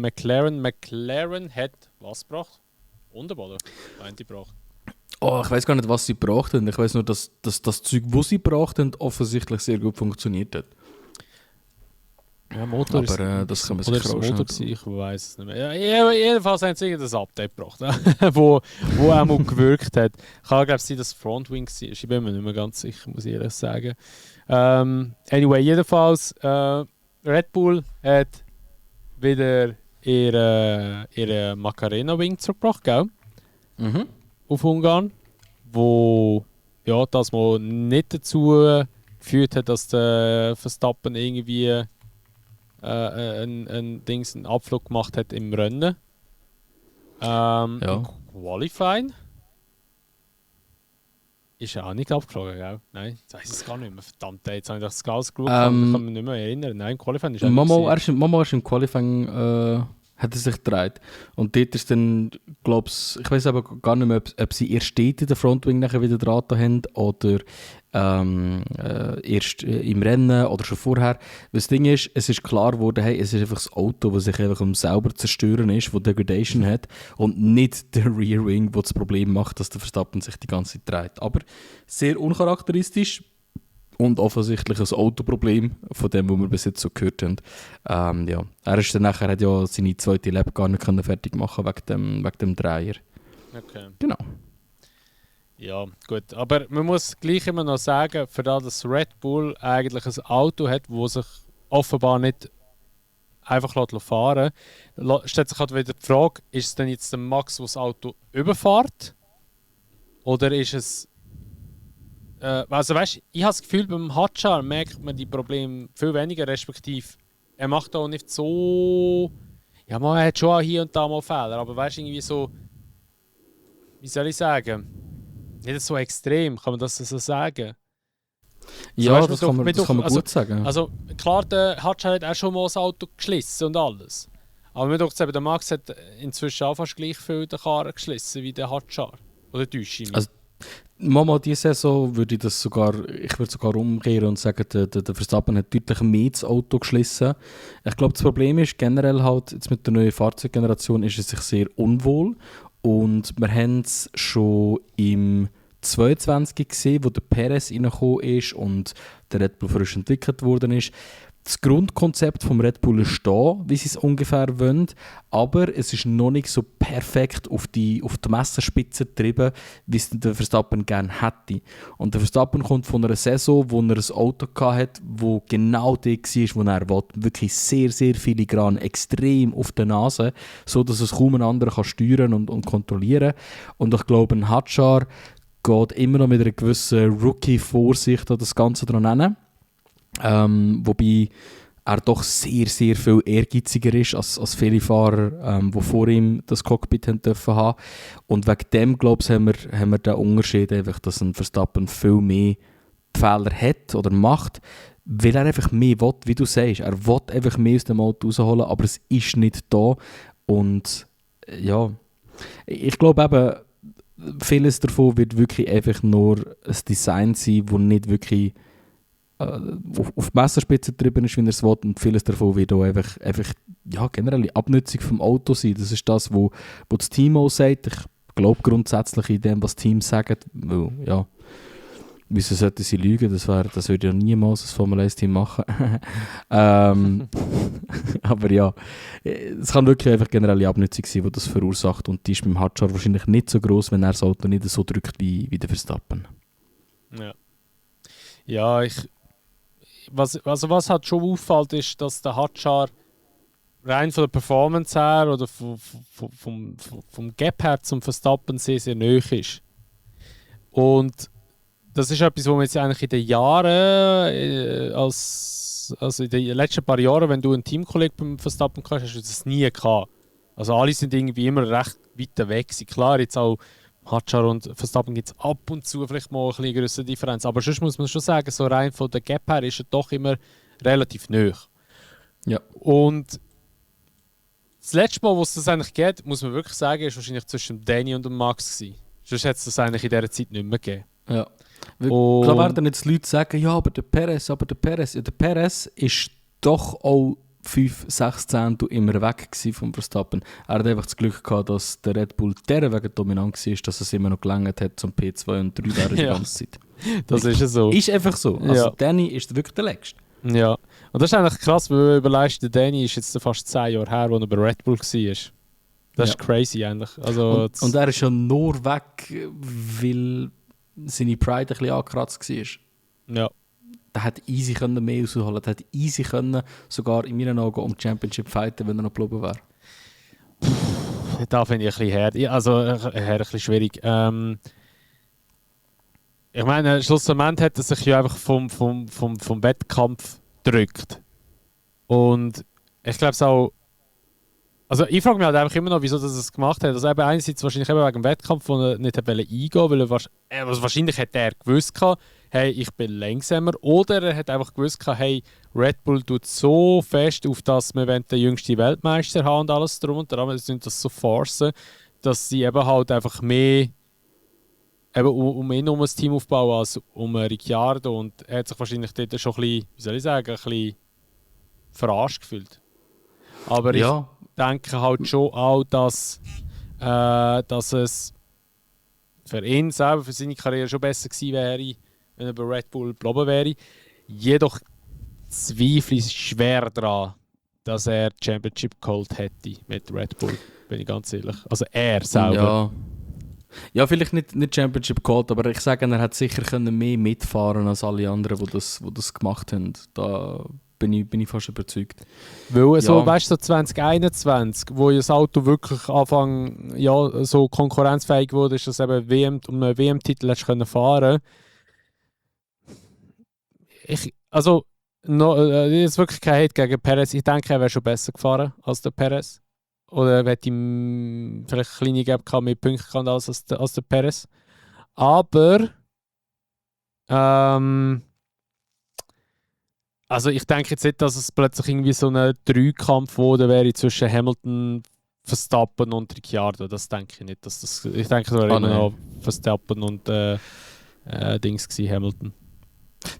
S1: McLaren. McLaren hat was gebracht? Unterboden? Nein, die gebracht.
S2: Oh, ich weiß gar nicht, was sie gebracht haben. Ich weiß nur, dass das Zeug, das sie gebracht haben, offensichtlich sehr gut funktioniert hat.
S1: Ja, Motor
S2: aber das kann man sich
S1: Motor ich weiß es nicht mehr. Ja, jedenfalls haben sie irgendein Update gebracht, wo auch mal gewirkt hat. Kann, glaube ich, sein, dass es Frontwing war. Ich bin mir nicht mehr ganz sicher, muss ich ehrlich sagen. Anyway, jedenfalls, Red Bull hat wieder ihre Macarena-Wing zurückgebracht, gell?
S2: Mhm.
S1: Auf Ungarn, wo ja, das mal nicht dazu geführt hat, dass der Verstappen irgendwie einen Abflug gemacht hat im Rennen. Im Qualifying ist er auch nicht abgeflogen, gell? Nein, jetzt weiss ich es gar nicht mehr. Verdammt, jetzt habe ich das Gas geschaut, ich kann mich nicht mehr erinnern. Nein, im Qualifying ist er nicht.
S2: Mama ist im Qualifying hat er sich gedreht. Und dort ist dann, glaube ich weiß aber gar nicht mehr, ob sie erst dort in der Frontwing nachher wieder dran haben oder erst im Rennen oder schon vorher. Das Ding ist, es ist klar geworden, hey, es ist einfach das Auto, das sich einfach selber zerstören ist, das Degradation hat und nicht der Rear Wing, das das Problem macht, dass der Verstappen sich die ganze Zeit dreht. Aber sehr uncharakteristisch. Und offensichtlich ein Autoproblem von dem, was wir bis jetzt so gehört haben. Ja. Er ist dann nachher, hat ja seine zweite Lap gar nicht fertig machen wegen dem Dreier.
S1: Okay.
S2: Genau.
S1: Ja, gut. Aber man muss gleich immer noch sagen, für das, dass Red Bull eigentlich ein Auto hat, das sich offenbar nicht einfach fahren lässt, stellt sich halt wieder die Frage, ist es denn jetzt der Max, der das Auto überfährt? Oder ist es... also weißt, ich habe das Gefühl, beim Hotjar merkt man die Probleme viel weniger, respektive er macht auch nicht so... Ja, man hat schon auch hier und da mal Fehler, aber weißt du, irgendwie so... Wie soll ich sagen? Nicht so extrem, kann man das so sagen?
S2: Ja,
S1: also,
S2: weißt, das kann man gut sagen.
S1: Also klar, der Hotjar hat auch schon mal das Auto geschlissen und alles. Aber mir denkt eben, der Max hat inzwischen auch fast gleich viel den Karren geschlissen wie der Hotjar. Oder täusche ich mich?
S2: Also, Mama, diese Saison würde ich sogar umkehren und sagen, der Verstappen hat deutlich mehr das Auto geschlissen. Ich glaube, das Problem ist generell halt, jetzt mit der neuen Fahrzeuggeneration ist es sich sehr unwohl. Und wir haben es schon im 22 gesehen, wo der Perez reingekommen ist und der Red Bull frisch entwickelt worden ist. Das Grundkonzept vom Red Bull ist da, wie sie es ungefähr wollen, aber es ist noch nicht so perfekt auf die Messerspitze getrieben, wie es der Verstappen gerne hätte. Und der Verstappen kommt von einer Saison, wo er ein Auto hatte, wo genau das war, wo er will. Wirklich sehr, sehr filigran, extrem auf der Nase, so dass es kaum ein anderer kann steuern und kontrollieren. Und ich glaube, ein Hotjar geht immer noch mit einer gewissen Rookie-Vorsicht an das Ganze dran hin. Wobei er doch sehr, sehr viel ehrgeiziger ist als viele Fahrer, die vor ihm das Cockpit haben dürfen. Und wegen dem, glaube ich, haben wir den Unterschied, einfach, dass ein Verstappen viel mehr Fehler hat oder macht, weil er einfach mehr will, wie du sagst. Er will einfach mehr aus dem Auto rausholen, aber es ist nicht da. Und ja, ich glaube eben, vieles davon wird wirklich einfach nur ein Design sein, das nicht wirklich auf die Messerspitze getrieben ist, wie er es will, und vieles davon wird auch einfach ja, generell die Abnutzung vom Auto sein. Das ist das, wo das Team auch sagt. Ich glaube grundsätzlich in dem, was Teams sagen, weil, ja, wieso sollten sie lügen? Das würde ja niemals ein Formel 1-Team machen. Aber ja, es kann wirklich einfach generelle Abnutzung sein, die das verursacht, und die ist beim Hadjar wahrscheinlich nicht so groß, wenn er das Auto nicht so drückt wie der Verstappen.
S1: Ja, was halt schon auffällt, ist, dass der Hadjar rein von der Performance her oder vom Gap her zum Verstappen sehr, sehr nahe ist. Und das ist etwas, was man jetzt eigentlich in den Jahren, also in den letzten paar Jahren, wenn du einen Teamkollegen beim Verstappen hast, hast du das nie gehabt. Also alle sind irgendwie immer recht weit weg. Klar, jetzt auch Hadjar und Verstappen gibt es ab und zu vielleicht mal eine größere Differenz. Aber sonst muss man schon sagen, so rein von der Gap her ist er doch immer relativ nahe.
S2: Ja.
S1: Und das letzte Mal, wo es das eigentlich geht, muss man wirklich sagen, ist wahrscheinlich zwischen Danny und dem Max gewesen. Sonst hätte es das eigentlich in dieser Zeit nicht mehr gegeben.
S2: Ja. Klar werden jetzt Leute sagen, ja, aber der Perez. Ja, der Perez ist doch auch 5-6 Zehntel immer weg vom Verstappen. Er hat einfach das Glück gehabt, dass der Red Bull derwegen dominant war, dass es immer noch gelangt hat zum P2 und 3 während die ganze Zeit.
S1: Das ist so.
S2: Ist einfach so. Also Danny ist wirklich der Längste.
S1: Ja. Und das ist eigentlich krass, weil du überlegst, der Danny ist jetzt fast 10 Jahre her, als er bei Red Bull war. Das ist crazy eigentlich. Also,
S2: und er ist ja nur weg, weil seine Pride ein bisschen angekratzt war.
S1: Ja.
S2: Der hätte easy mehr rausholen können. Der hätte easy sogar in meinen Augen um die Championship fighten, wenn er noch geblieben wäre.
S1: Da finde ich ein bisschen hart. Also ein bisschen schwierig. Ich meine, schlussendlich hat er sich ja einfach vom Wettkampf gedrückt. Und ich glaube es auch. Also ich frage mich halt einfach immer noch, wieso das es gemacht hat. Also eben einerseits wahrscheinlich eben wegen dem Wettkampf, wo er nicht eingehen wollte, weil wahrscheinlich hat er gewusst, hey, ich bin langsamer. Oder er hat einfach gewusst, hey, Red Bull tut so fest auf das, wir wollen den jüngsten Weltmeister haben und alles drum und dran, sie sind das so forcen, dass sie eben halt einfach mehr eben um ihn um ein Team aufbauen als um Ricciardo. Und er hat sich wahrscheinlich dort schon ein bisschen, wie soll ich sagen, ein bisschen verarscht gefühlt. Aber ich denke halt schon auch, dass es für ihn selber, für seine Karriere schon besser gewesen wäre, wenn er bei Red Bull geblieben wäre. Jedoch zweifle ich schwer daran, dass er die Championship geholt hätte mit Red Bull, bin ich ganz ehrlich. Also er selber.
S2: Ja, vielleicht nicht Championship geholt, aber ich sage, er hat sicher mehr mitfahren als alle anderen, die das gemacht haben. Da bin ich fast überzeugt.
S1: Weil so, weißt du, so 2021, wo das Auto wirklich Anfang so konkurrenzfähig wurde, ist, dass eben um einen WM-Titel fahren konnte. Jetzt wirklich kein Hate gegen Perez. Ich denke, er wäre schon besser gefahren als der Perez. Oder er hätte ihm vielleicht eine kleine Gap mit Punkten als der Perez. Aber also ich denke jetzt nicht, dass es plötzlich irgendwie so ein Dreikampf wäre zwischen Hamilton, Verstappen und Ricciardo. Das denke ich nicht. Ich denke, es wäre immer noch Verstappen und Dings gewesen, Hamilton.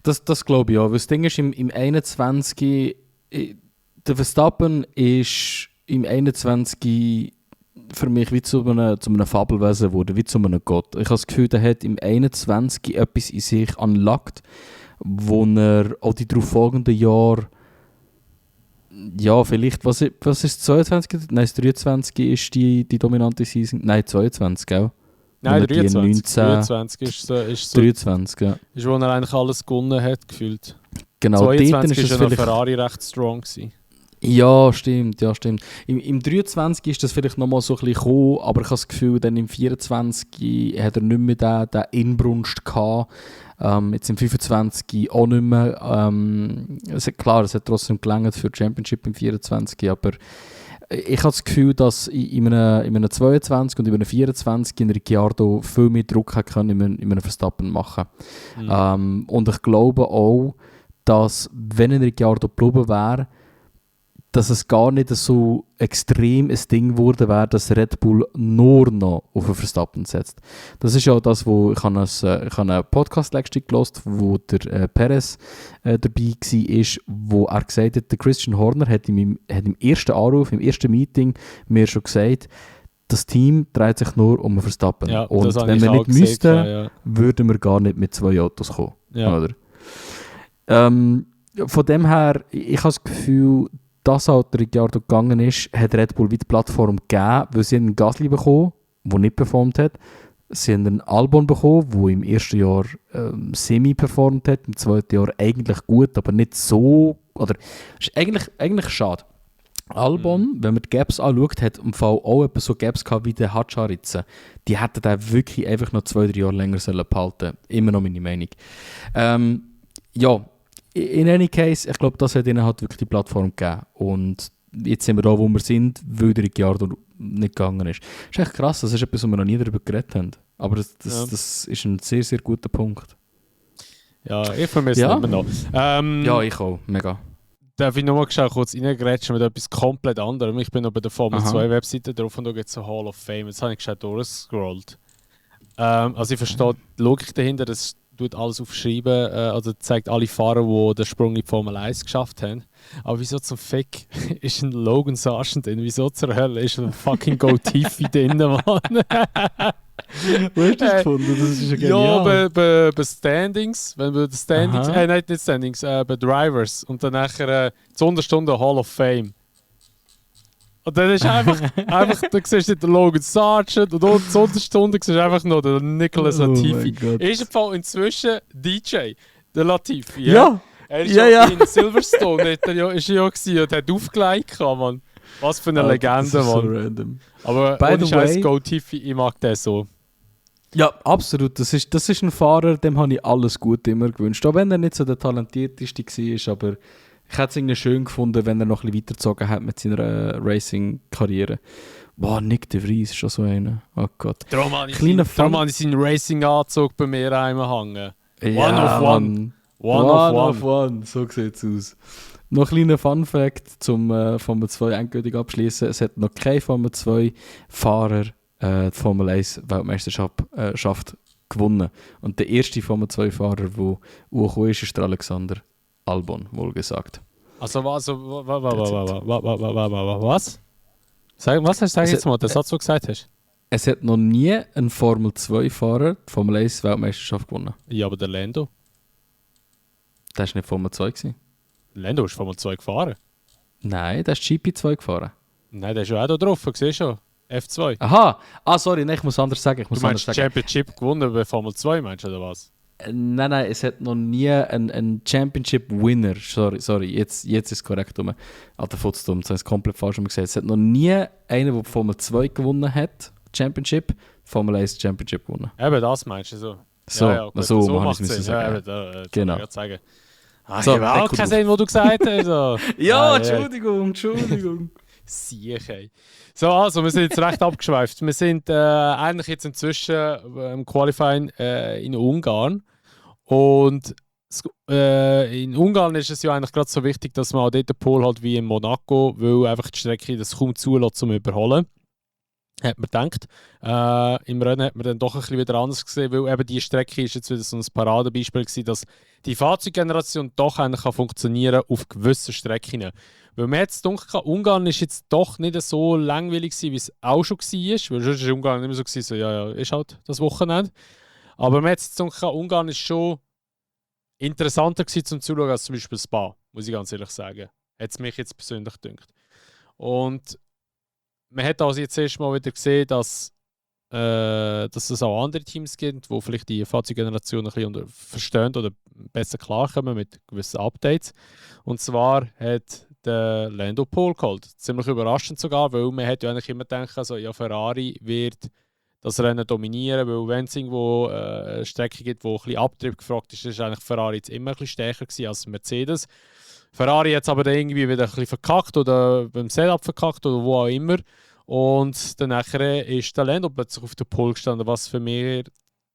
S2: Das glaube ich auch. Weil das Ding ist, im 21. Der Verstappen ist im 21. für mich wie zu einem Fabelwesen geworden, wie zu einem Gott. Ich habe das Gefühl, der hat im 21. etwas in sich unlockt, wo er auch die darauf folgenden Jahre, ja, vielleicht, was ist das 22? Nein, das 23 ist die dominante Season. Nein, 22, gell?
S1: Nein, 23 ist so.
S2: 23, ja.
S1: Ist, wo er eigentlich alles gewonnen hat, gefühlt.
S2: Genau,
S1: 22 ist ja Ferrari recht strong gewesen.
S2: Ja, stimmt. Im 23 ist das vielleicht nochmal so ein bisschen gekommen, aber ich habe das Gefühl, dann im 24 hat er nicht mehr den Inbrunst gehabt. Jetzt im 25 auch nicht mehr. Klar, es hat trotzdem gelangt für die Championship im 24, aber ich habe das Gefühl, dass in einem 22 und in einem 24 in Ricciardo viel mehr Druck hat können in einem Verstappen machen. Und ich glaube auch, dass wenn ein Ricciardo geblieben wäre, dass es gar nicht so extrem ein Ding geworden wäre, dass Red Bull nur noch auf den Verstappen setzt. Das ist ja das, wo ich einen Podcast letztens gehört, wo der Perez dabei war, wo er gesagt hat, der Christian Horner hat im ersten Anruf, im ersten Meeting mir schon gesagt, das Team dreht sich nur um Verstappen.
S1: Ja,
S2: und
S1: das
S2: wenn wir nicht müssten,
S1: ja.
S2: würden wir gar nicht mit 2 Autos kommen.
S1: Ja.
S2: Oder? Von dem her, ich habe das Gefühl, dass halt Ricciardo gegangen ist, hat Red Bull wieder die Plattform gegeben, weil sie einen Gasly bekommen, der nicht performt hat. Sie haben einen Albon bekommen, der im ersten Jahr semi performt hat, im zweiten Jahr eigentlich gut, aber nicht so. Oder ist eigentlich schade. Albon, wenn man die Gaps anschaut, hat im Fall auch etwa so Gaps gehabt wie der Hatscharitzen. Die hätten den wirklich einfach noch 2-3 Jahre länger behalten sollen. Immer noch meine Meinung. Ja, in any case, ich glaube, das hat ihnen halt wirklich die Plattform gegeben. Und jetzt sind wir da, wo wir sind, weil der Ricciardo nicht gegangen ist. Das ist echt krass, das ist etwas, was wir noch nie darüber geredet haben. Aber das ist ein sehr, sehr guter Punkt.
S1: Ja, ich vermisse es immer noch.
S2: Ja, ich auch. Mega.
S1: Darf ich nochmal kurz reingrätschen mit etwas komplett anderem? Ich bin noch bei der Formel 2 Webseite drauf und da gibt es so Hall of Fame. Jetzt habe ich durchgescrollt. Also ich verstehe die Logik dahinter, das tut alles aufschreiben, also zeigt alle Fahrer, die den Sprung in die Formel 1 geschafft haben. Aber wieso zum Fick ist ein Logan Sargent drin? Wieso zur Hölle ist ein fucking Go Tiffy drin, Mann?
S2: Wo hast du das gefunden? Das ist ja genial.
S1: Ja, bei Standings, wenn wir Standings, nein, nicht Standings, bei Drivers und dann nachher die Unterstunde Hall of Fame. Und dann ist einfach da siehst du den Logan Sargent und die Unterstunde siehst du einfach noch den Nicolas Latifi. Ist im Fall inzwischen DJ, der Latifi.
S2: Ja.
S1: Er ist ja in Silverstone, ist er ja gewesen und hat aufgelegt, Mann. Was für eine Legende, Mann.
S2: So random.
S1: Aber ohne Scheiß, Go Tiffy, ich mag den so.
S2: Ja, absolut. Das ist ein Fahrer, dem habe ich alles Gute immer gewünscht. Auch wenn er nicht so der talentierteste war, aber ich hätte es irgendwie schön gefunden, wenn er noch ein bisschen weitergezogen hat mit seiner Racing-Karriere. Boah, Nick de Vries ist schon so einer. Oh Gott.
S1: Darum habe ich seinen Racing-Anzug bei mir hängen.
S2: Ja,
S1: One of one.
S2: So sieht es aus. Noch ein kleiner Fun-Fact zum Formel 2 endgültig abschließen. Es hat noch kein Formel 2 Fahrer die Formel 1 Weltmeisterschaft gewonnen. Und der erste Formel 2 Fahrer, der gekommen ist der Alexander Albon, wohlgesagt.
S1: Also was? Was hast du jetzt mal, den Satz, den du gesagt hast?
S2: Es hat noch nie ein Formel 2 Fahrer die Formel 1 Weltmeisterschaft gewonnen.
S1: Ja, aber der Lando.
S2: Das war nicht Formel 2 gewesen.
S1: Lando ist Formel 2 gefahren.
S2: Nein, der ist GP2 gefahren.
S1: Nein, der ist ja auch da drauf, siehst du schon. F2.
S2: Aha, sorry, nein, ich muss anders sagen.
S1: Du meinst Championship gewonnen bei Formel 2, meinst du, oder was?
S2: Nein, es hat noch nie einen Championship-Winner, sorry, jetzt ist es korrekt. Alter Futzdumm, das habe ich komplett falsch gesagt. Es hat noch nie einen, der Formel 2 gewonnen hat, Championship, Formel 1 Championship gewonnen.
S1: Eben, das meinst du so.
S2: So,
S1: ja, gut,
S2: so
S1: macht es Sinn.
S2: sagen.
S1: Ja,
S2: genau.
S1: Ich sagen.
S2: So,
S1: ich habe auch keinen Sinn, was du gesagt hast. So.
S2: Ja, Entschuldigung.
S1: Siech, ey. So, also, wir sind jetzt recht abgeschweift. Wir sind eigentlich jetzt inzwischen im Qualifying in Ungarn. Und in Ungarn ist es ja eigentlich gerade so wichtig, dass man auch dort den Pol hat wie in Monaco, weil einfach die Strecke das kaum zulässt zum Überholen. Hat man gedacht. Im Rennen hat man dann doch ein bisschen wieder anders gesehen, weil eben die Strecke ist jetzt wieder so ein Paradebeispiel gewesen, dass die Fahrzeuggeneration doch eigentlich funktionieren auf gewissen Strecken. Weil man jetzt gedacht, Ungarn ist jetzt doch nicht so langweilig gewesen, wie es auch schon war. Weil sonst war Ungarn immer so, gewesen, ja, ist halt das Wochenende. Aber man hat jetzt gedacht, Ungarn ist schon interessanter gewesen zum Zuschauen als zum Beispiel Spa, muss ich ganz ehrlich sagen. Hat es mich jetzt persönlich gedacht. Und man hat also jetzt erst mal wieder gesehen, dass es auch andere Teams gibt, die vielleicht die Fahrzeuggeneration ein bisschen verstehen oder besser klarkommen mit gewissen Updates. Und zwar hat der Lando Pole geholt. Ziemlich überraschend sogar, weil man hat ja eigentlich immer gedacht, also, ja, Ferrari wird das Rennen dominieren, weil wenn es irgendwo eine Strecke gibt, wo ein bisschen Abtrieb gefragt ist, ist eigentlich Ferrari jetzt immer ein bisschen stärker gewesen als Mercedes. Ferrari hat es aber dann irgendwie wieder ein bisschen verkackt oder beim Setup verkackt oder wo auch immer. Und dann nachher ist der Lando plötzlich auf der Pole gestanden, was für mich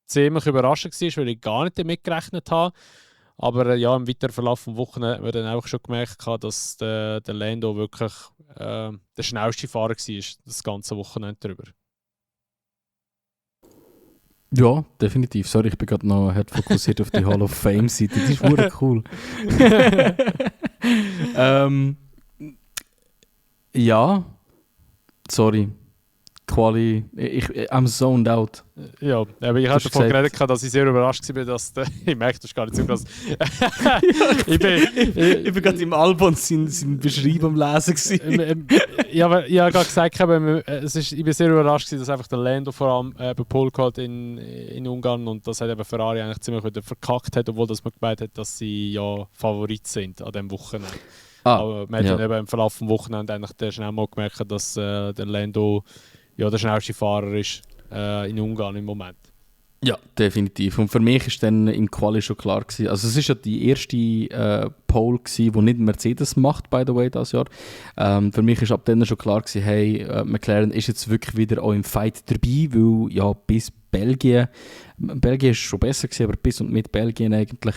S1: ziemlich überraschend war, weil ich gar nicht damit gerechnet habe. Aber ja, im weiteren Verlauf des Wochenende hat man dann auch schon gemerkt, dass der Lando wirklich der schnellste Fahrer war, das ganze Wochenende drüber.
S2: Ja, definitiv. Sorry, ich bin gerade noch fokussiert auf die Hall of Fame-Seite. Die ist wirklich cool. Ja, sorry. Quali, I'm zoned out.
S1: Ja, aber ich hatte davon geredet, dass ich sehr überrascht war, dass ich merke, das ist gar nicht so krass.
S2: ich bin gerade im Album sein Beschreiben am Lesen.
S1: Ja, aber ich habe gerade gesagt, ich bin sehr überrascht, dass einfach der Lando vor allem Pole geholt in Ungarn und dass eben Ferrari eigentlich ziemlich wieder verkackt hat, obwohl das man gemeint hat, dass sie ja Favorit sind an diesem Wochenende. Aber man hat dann eben im Verlauf des Wochenende eigentlich schnell mal gemerkt, dass der Lando ja der schnellste Fahrer ist in Ungarn im Moment.
S2: Ja, definitiv. Und für mich war dann im Quali schon klar gewesen. Also es ist ja die erste Pole gewesen, die nicht Mercedes macht, by the way, dieses Jahr. Für mich ist ab dann schon klar gewesen, hey, McLaren ist jetzt wirklich wieder auch im Fight dabei, weil ja bis Belgien ist schon besser gewesen, aber bis und mit Belgien eigentlich,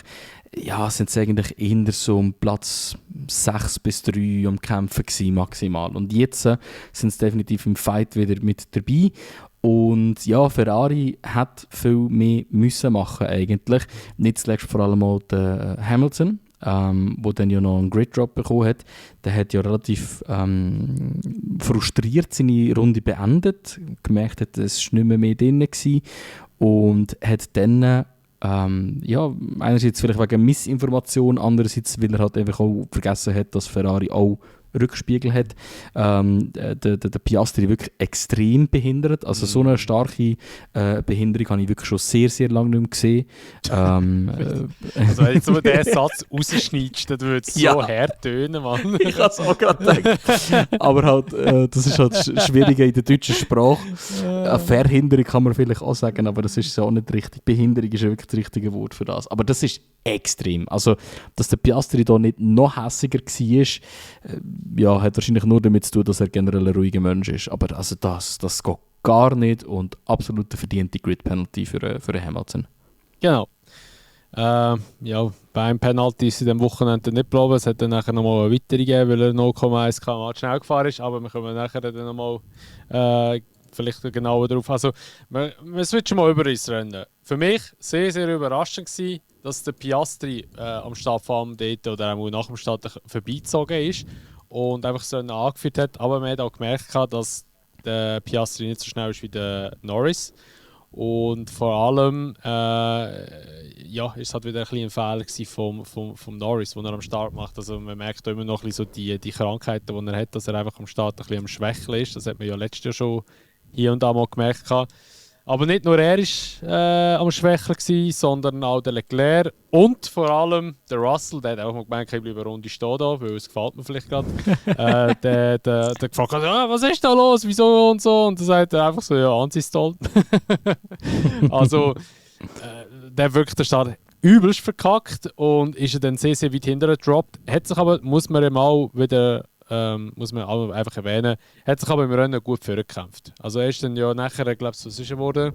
S2: ja, sind sie eigentlich eher so um Platz 6 bis 3 am Kämpfen gewesen, maximal. Und jetzt sind sie definitiv im Fight wieder mit dabei. Und ja, Ferrari hat viel mehr müssen machen eigentlich. Nicht zuletzt vor allem auch der Hamilton, wo dann ja noch einen Grid-Drop bekommen hat. Der hat ja relativ frustriert seine Runde beendet, gemerkt hat, es war nicht mehr drin gewesen und hat dann ja, einerseits vielleicht wegen Missinformation, andererseits weil er halt einfach auch vergessen hat, dass Ferrari auch Rückspiegel hat, der Piastri wirklich extrem behindert. Also so eine starke Behinderung habe ich wirklich schon sehr, sehr lange nicht mehr gesehen.
S1: Also wenn du so den Satz rausschneidest, dann würde es so hart tönen, Mann.
S2: Ich habe es auch gerade gedacht. Aber halt, das ist halt das Schwierige in der deutschen Sprache. Eine Verhinderung kann man vielleicht auch sagen, aber das ist so auch nicht richtig. Behinderung ist wirklich das richtige Wort für das. Aber das ist extrem. Also, dass der Piastri da nicht noch hässiger war, ja, hat wahrscheinlich nur damit zu tun, dass er generell ein ruhiger Mensch ist. Aber also das geht gar nicht und absolut eine verdiente Grid-Penalty für Hamilton.
S1: Genau. Ja, beim Penalty ist in dem Wochenende nicht geblieben. Es hat dann nachher nochmal eine weitere gegeben, weil er 0,1 km schnell gefahren ist. Aber wir kommen nachher dann nochmal vielleicht genauer darauf. Also, wir switchen mal über ins Rennen. Für mich sehr, sehr überraschend gewesen, dass der Piastri am Startfahren dort oder auch nach dem Start vorbeigezogen ist und einfach so angeführt hat. Aber man hat auch gemerkt, dass der Piastri nicht so schnell ist wie der Norris. Und vor allem ja, ist es halt wieder ein Fehler vom Norris, den er am Start macht. Also man merkt immer noch ein bisschen so die Krankheiten, die er hat, dass er einfach am Start ein bisschen am Schwächeln ist. Das hat man ja letztes Jahr schon hier und da mal gemerkt. Aber nicht nur er war am Schwächeln gewesen, sondern auch der Leclerc und vor allem der Russell, der hat auch mal gemeint, ich bleibe eine Runde stehen da, weil es gefällt mir vielleicht gerade. der gefragt hat, was ist da los, wieso und so. Und dann sagt er einfach so, ja, anti-stalled. Also, der wirklich den Start übelst verkackt und ist dann sehr, sehr weit hinterher gedroppt. Hat sich aber, muss man auch einfach erwähnen, hat sich aber im Rennen gut vorgekämpft. Also er ist dann ja nachher, ich glaube, was ist er geworden?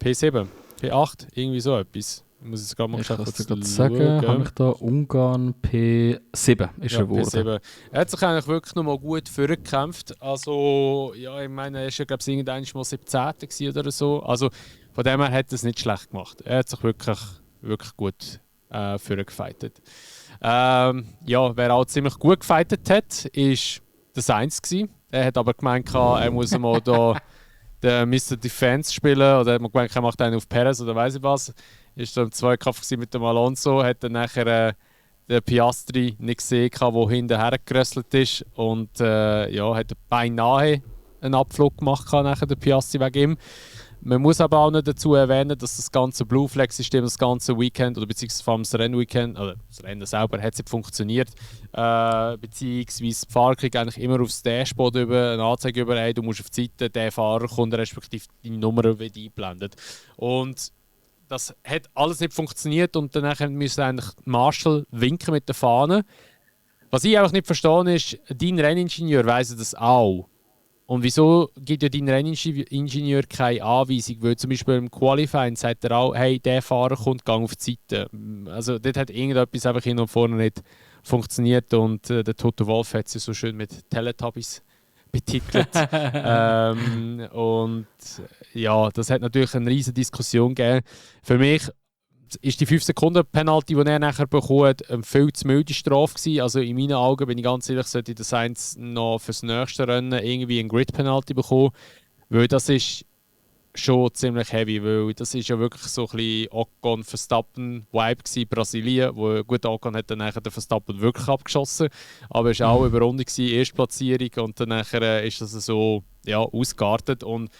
S1: P7, P8, irgendwie so etwas. Ich muss jetzt gerade mal
S2: sagen, habe ich da Ungarn P7 ist er geworden.
S1: P7. Er hat sich eigentlich wirklich noch mal gut vorgekämpft. Also, ja, ich meine, er war ja, glaube ich, irgendwann mal 17. oder so. Also, von dem her hat er es nicht schlecht gemacht. Er hat sich wirklich gut vorgefightet. Ja, wer auch ziemlich gut gefightet hat, ist der Sainz gewesen. Er hat aber gemeint, er muss mal da den Mr. Defense spielen oder hat man gemeint, er macht einen auf Perez oder weiss ich was. Ist da im Zweikampf mit dem Alonso, hat dann nachher den Piastri nicht gesehen, der hinterher gerösselt ist und ja, hat beinahe einen Abflug gemacht, nachher der Piastri wegen ihm. Man muss aber auch nicht dazu erwähnen, dass das ganze Blue Flag-System das ganze Weekend oder beziehungsweise vor allem das Rennweekend, oder das Rennen selber, hat nicht funktioniert. Beziehungsweise die Fahrer kriegen eigentlich immer aufs Dashboard über eine Anzeige über, hey, du musst auf die Seite, der Fahrer kommt, respektive deine Nummer wird eingeblendet. Und das hat alles nicht funktioniert und dann müssen eigentlich Marshall winken mit der Fahne. Was ich einfach nicht verstehe, ist, dein Renningenieur weiss das auch. Und wieso gibt ja dein Renningenieur keine Anweisung? Weil zum Beispiel im Qualifying sagt er auch, hey, der Fahrer kommt, gang auf die Seite. Also dort hat irgendetwas einfach hin und vorne nicht funktioniert und der Toto Wolff hat sie so schön mit Teletubbies betitelt. Und ja, das hat natürlich eine riesige Diskussion gegeben. Für mich ist die 5-Sekunden-Penalty, die er nachher bekommt, eine viel zu milde Strafe gewesen. Also in meinen Augen, bin ich ganz ehrlich, sollte der Sainz noch fürs nächste Rennen irgendwie eine Grid-Penalty bekommen. Weil das ist schon ziemlich heavy, weil das ist ja wirklich so ein bisschen Ocon-Verstappen-Vibe in Brasilien, wo gut, Ocon hat dann nachher den Verstappen wirklich abgeschossen, aber es war auch eine Runde, Erstplatzierung, und dann nachher ist das so ausgeartet. Und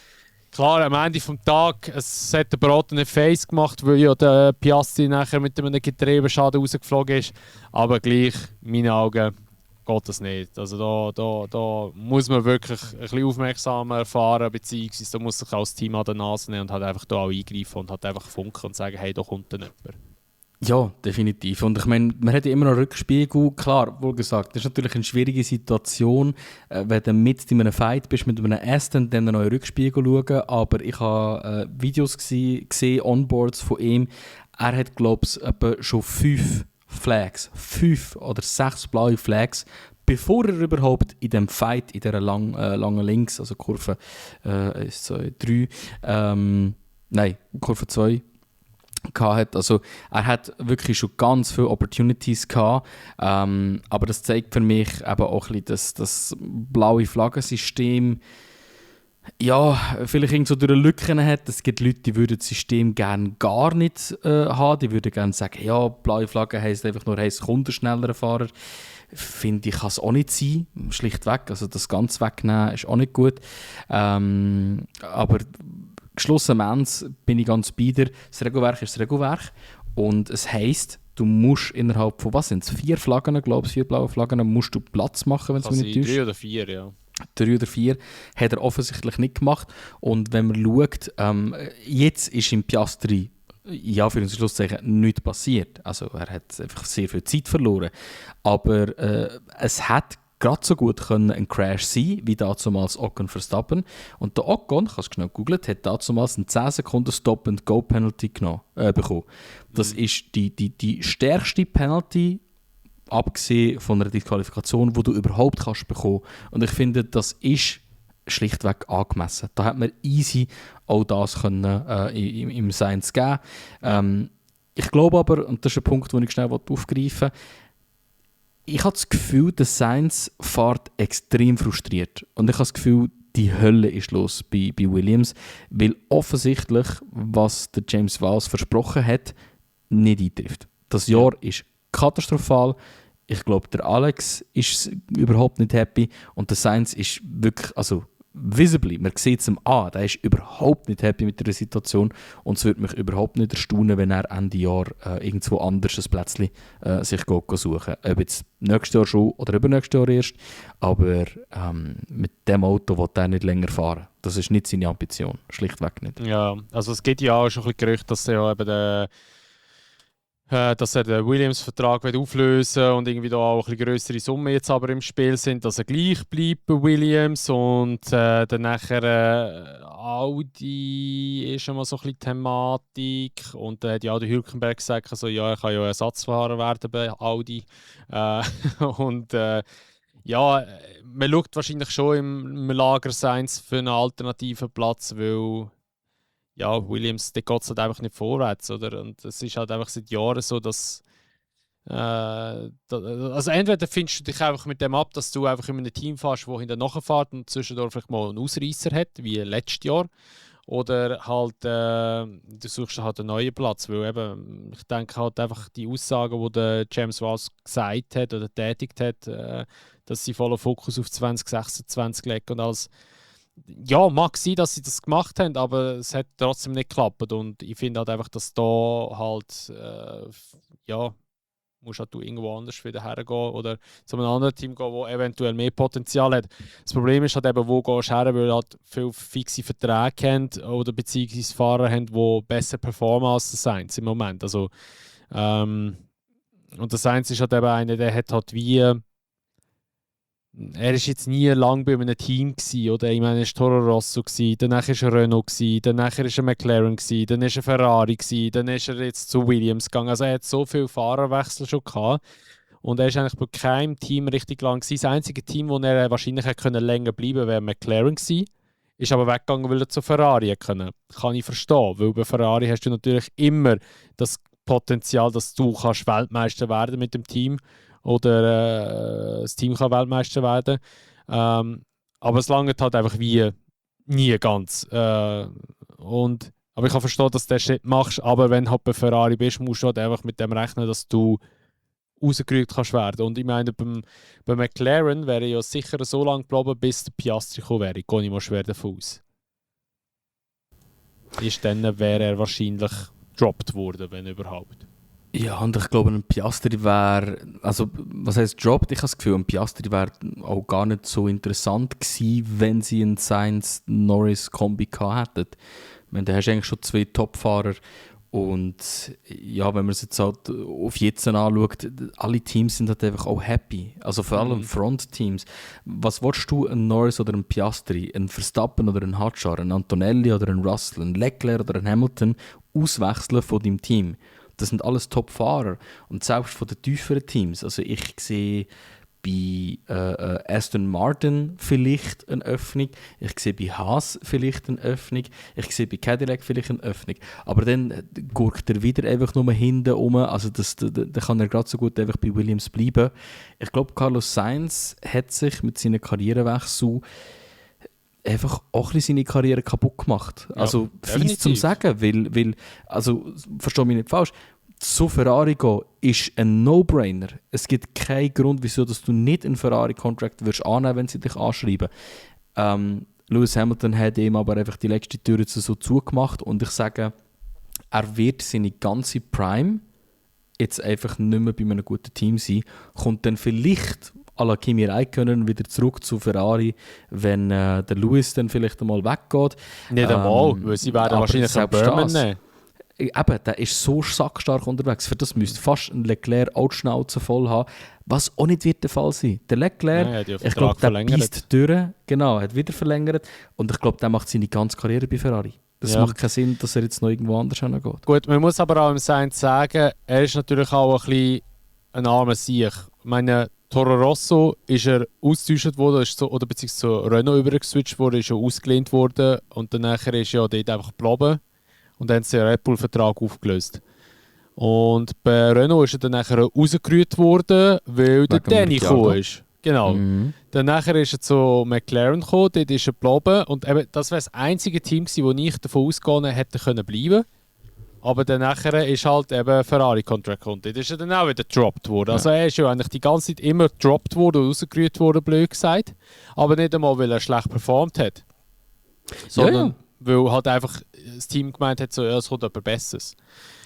S1: klar, am Ende des Tages, es hat der Brot einen Face gemacht, weil ja der Piastri nachher mit einem Getriebeschaden rausgeflogen ist, aber gleich, in meinen Augen, geht das nicht. Also da muss man wirklich ein bisschen aufmerksamer fahren, beziehungsweise da muss sich auch das Team an der Nase nehmen und halt einfach da auch eingreifen und halt einfach funken und sagen, hey, da kommt dann jemand.
S2: Ja, definitiv. Und ich meine, man hat ja immer noch Rückspiegel. Klar, wohl gesagt, das ist natürlich eine schwierige Situation, wenn du mit in einem Fight bist, mit einem Aston, und dann noch in Rückspiegel schauen. Aber ich habe Videos gesehen, Onboards von ihm. Er hat, glaube ich, etwa schon 5 oder 6 blaue Flags, bevor er überhaupt in dem Fight, in dieser langen Links, also Kurve 1, 2, 3, Kurve 2, hat. Also er hat wirklich schon ganz viele Opportunities gehabt, aber das zeigt für mich eben auch ein bisschen das blaue Flaggensystem, vielleicht irgendwo durch Lücken hat. Es gibt Leute, die würden das System gerne gar nicht haben. Die würden gerne sagen, ja, blaue Flagge heisst einfach nur, es kommt ein schnellerer Fahrer. Finde ich, kann es auch nicht sein. Schlichtweg. Also das ganz wegnehmen ist auch nicht gut. Aber geschlossenermaßen bin ich ganz bei dir. Das Regelwerk ist das Regelwerk. Und es heisst, du musst innerhalb von, was sind es, 4 Flaggen, glaube ich, 4 blaue Flaggen, musst du Platz machen, wenn es mich nicht täuscht.
S1: 3 oder 4, ja.
S2: 3 oder 4 hat er offensichtlich nicht gemacht. Und wenn man schaut, jetzt ist im Piastri für uns Schlusszeichen nichts passiert. Also er hat einfach sehr viel Zeit verloren. Aber es hat gerade so gut können ein Crash sein, wie damals Ocon Verstappen. Und der Ocon, ich habe es schnell gegoogelt, hat damals eine 10 Sekunden Stop-and-Go-Penalty bekommen. Das ist die stärkste Penalty, abgesehen von einer Disqualifikation, die du überhaupt kannst bekommen. Und ich finde, das ist schlichtweg angemessen. Da hat man easy auch das können, im Sainz geben. Ich glaube aber, und das ist ein Punkt, den ich schnell aufgreifen will, ich habe das Gefühl, der Sainz fährt extrem frustriert. Und ich habe das Gefühl, die Hölle ist los bei Williams, weil offensichtlich, was der James Vowles versprochen hat, nicht eintrifft. Das Jahr ist katastrophal. Ich glaube, der Alex ist überhaupt nicht happy und der Sainz ist wirklich, also visibly, man sieht es ihm an, der ist überhaupt nicht happy mit der Situation und es würde mich überhaupt nicht erstaunen, wenn er Ende Jahr irgendwo anders ein Plätzchen sich suchen. Ob jetzt nächstes Jahr schon oder übernächstes Jahr erst, aber mit dem Auto will er nicht länger fahren. Das ist nicht seine Ambition, schlichtweg nicht.
S1: Ja, also es gibt ja auch schon ein bisschen Gerüchte, dass er ja eben dass er den Williams-Vertrag auflösen und irgendwie da auch ein bisschen grössere Summen jetzt aber im Spiel sind, dass er gleich bleibt bei Williams und dann nachher Audi ist schon mal so ein bisschen Thematik und dann hat ja auch der Hülkenberg gesagt, also, ja, er kann ja Ersatzfahrer werden bei Audi und man schaut wahrscheinlich schon im Lager Sainz für einen alternativen Platz, weil Williams, der geht halt einfach nicht vorwärts, oder? Und es ist halt einfach seit Jahren so, dass also entweder findest du dich einfach mit dem ab, dass du einfach in einem Team fährst, das hinten nachfährt und zwischendurch vielleicht mal einen Ausreißer hat, wie letztes Jahr. Oder halt, du suchst halt einen neuen Platz, weil eben, ich denke halt einfach die Aussagen, die der James Vowles gesagt hat oder tätigt hat, dass sie vollen Fokus auf 2026 legen und alles. Ja, mag sein, dass sie das gemacht haben, aber es hat trotzdem nicht geklappt. Und ich finde halt einfach, dass da halt, musst halt du irgendwo anders wieder hergehen oder zu einem anderen Team gehen, das eventuell mehr Potenzial hat. Das Problem ist halt eben, wo gehst du her, weil halt viele fixe Verträge haben oder beziehungsweise Fahrer haben, die besser performen als der Sainz im Moment. Also, und der Sainz ist halt eben einer, der hat halt wie er war jetzt nie lang bei einem Team gewesen, oder? Ich meine, er war Toro Rosso, danach war er Renault, danach war er McLaren, dann war er Ferrari, dann ist er jetzt zu Williams gegangen. Also er hat so viele Fahrerwechsel schon gehabt. Und er ist eigentlich bei keinem Team richtig lang gewesen. Das einzige Team, wo er wahrscheinlich hätte länger bleiben können, wäre McLaren gewesen. Ist aber weggegangen, weil er zu Ferrari können. Kann ich verstehen, weil bei Ferrari hast du natürlich immer das Potenzial, dass du kannst Weltmeister werden mit dem Team oder das Team kann Weltmeister werden. Aber es langt halt einfach wie nie ganz. Aber ich kann verstehen, dass du das nicht machst, aber wenn du halt bei Ferrari bist, musst du halt einfach mit dem rechnen, dass du rausgerückt kannst werden. Und ich meine, bei McLaren wäre ja sicher so lange geblieben, bis der Piastri gekommen wäre. Gehe ich mal schwer davon aus. Dann wäre er wahrscheinlich gedroppt worden, wenn überhaupt.
S2: Ja, und ich glaube, ein Piastri wäre, also was heisst dropped? Ich habe das Gefühl, ein Piastri wäre auch gar nicht so interessant gewesen, wenn sie einen Sainz-Norris-Kombi gehabt hätten. Ich meine, da hast du eigentlich schon 2 Top-Fahrer und ja, wenn man es jetzt halt auf jetzt anschaut, alle Teams sind halt einfach auch happy, also vor allem Front-Teams. Was willst du, ein Norris oder ein Piastri, ein Verstappen oder ein Hadjar, ein Antonelli oder ein Russell, ein Leclerc oder ein Hamilton auswechseln von deinem Team? Das sind alles Top-Fahrer. Und selbst von den tieferen Teams. Also ich sehe bei Aston Martin vielleicht eine Öffnung. Ich sehe bei Haas vielleicht eine Öffnung. Ich sehe bei Cadillac vielleicht eine Öffnung. Aber dann guckt er wieder einfach nur hinten rum. Also da kann er gerade so gut einfach bei Williams bleiben. Ich glaube, Carlos Sainz hat sich mit seinen Karrierewechsel einfach auch ein bisschen seine Karriere kaputt gemacht.
S1: Ja,
S2: also
S1: definitiv.
S2: fies zum Sagen, weil also verstehe mich nicht falsch, zu Ferrari gehen ist ein No-Brainer. Es gibt keinen Grund, wieso dass du nicht einen Ferrari-Contract wirst annehmen, wenn sie dich anschreiben. Lewis Hamilton hat ihm aber einfach die letzte Tür jetzt so zugemacht und ich sage, er wird seine ganze Prime jetzt einfach nicht mehr bei einem guten Team sein, kommt dann vielleicht à la Kimi Räikkönen wieder zurück zu Ferrari, wenn der Lewis dann vielleicht einmal weggeht.
S1: Nicht einmal, weil sie werden wahrscheinlich einen Berman nehmen.
S2: Eben, der ist so sackstark unterwegs. Für das müsste fast ein Leclerc auch die Schnauze voll haben, was auch nicht wird der Fall sein. Der Leclerc, ich glaube, der beißt durch, genau, hat wieder verlängert und ich glaube, der macht seine ganze Karriere bei Ferrari. Das macht keinen Sinn, dass er jetzt noch irgendwo anders hingeht.
S1: Gut, man muss aber auch im Sainz sagen, er ist natürlich auch ein bisschen ein armer Sieg. Ich meine, Toro Rosso ist er ausgetauscht worden, oder beziehungsweise zu Renault übergeswitcht worden, ist schon ausgelehnt worden und dann ist er dort einfach geblieben und dann haben sie den Red Bull-Vertrag aufgelöst. Und bei Renault ist er dann nachher rausgerührt worden, weil der Danny gekommen ist. Genau. Dann nachher ist er zu McLaren gekommen, dort ist er geblieben und eben, das wäre das einzige Team gewesen, wo ich davon ausgehen hätte können bleiben. Aber dann nachher ist halt eben Ferrari-Contract gekommen. Dort ist er dann auch wieder gedroppt worden. Also er ist ja eigentlich die ganze Zeit immer gedroppt worden und rausgerührt worden, blöd gesagt. Aber nicht einmal, weil er schlecht performt hat. Sondern weil halt einfach das Team gemeint hat, so, ja, es kommt etwas Besseres.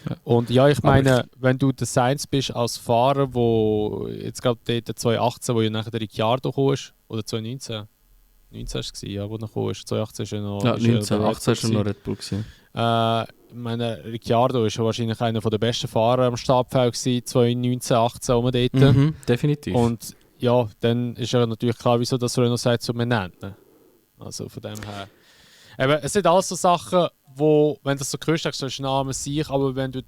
S1: Ja. Und ja, ich meine, wenn du der Sainz bist als Fahrer, wo jetzt gerade dort 2018, wo ja nachher der Ricciardo gekommen ist, oder 2019? 19 war es, ja, wo er gekommen ist. 2018 ist er noch...
S2: Ja, 1918 war noch Red Bull.
S1: Ich meine, Ricciardo ist ja wahrscheinlich einer der besten Fahrer am Startfeld gewesen, 2019, 18 um dort.
S2: Definitiv.
S1: Und ja, dann ist ja natürlich klar, wieso das Renault sagt, so, wir nennen ihn. Also von dem her... Eben, es sind alles so Sachen, wo, wenn du das so hörst, denkst du, das ist ein armer Sieg, aber wenn du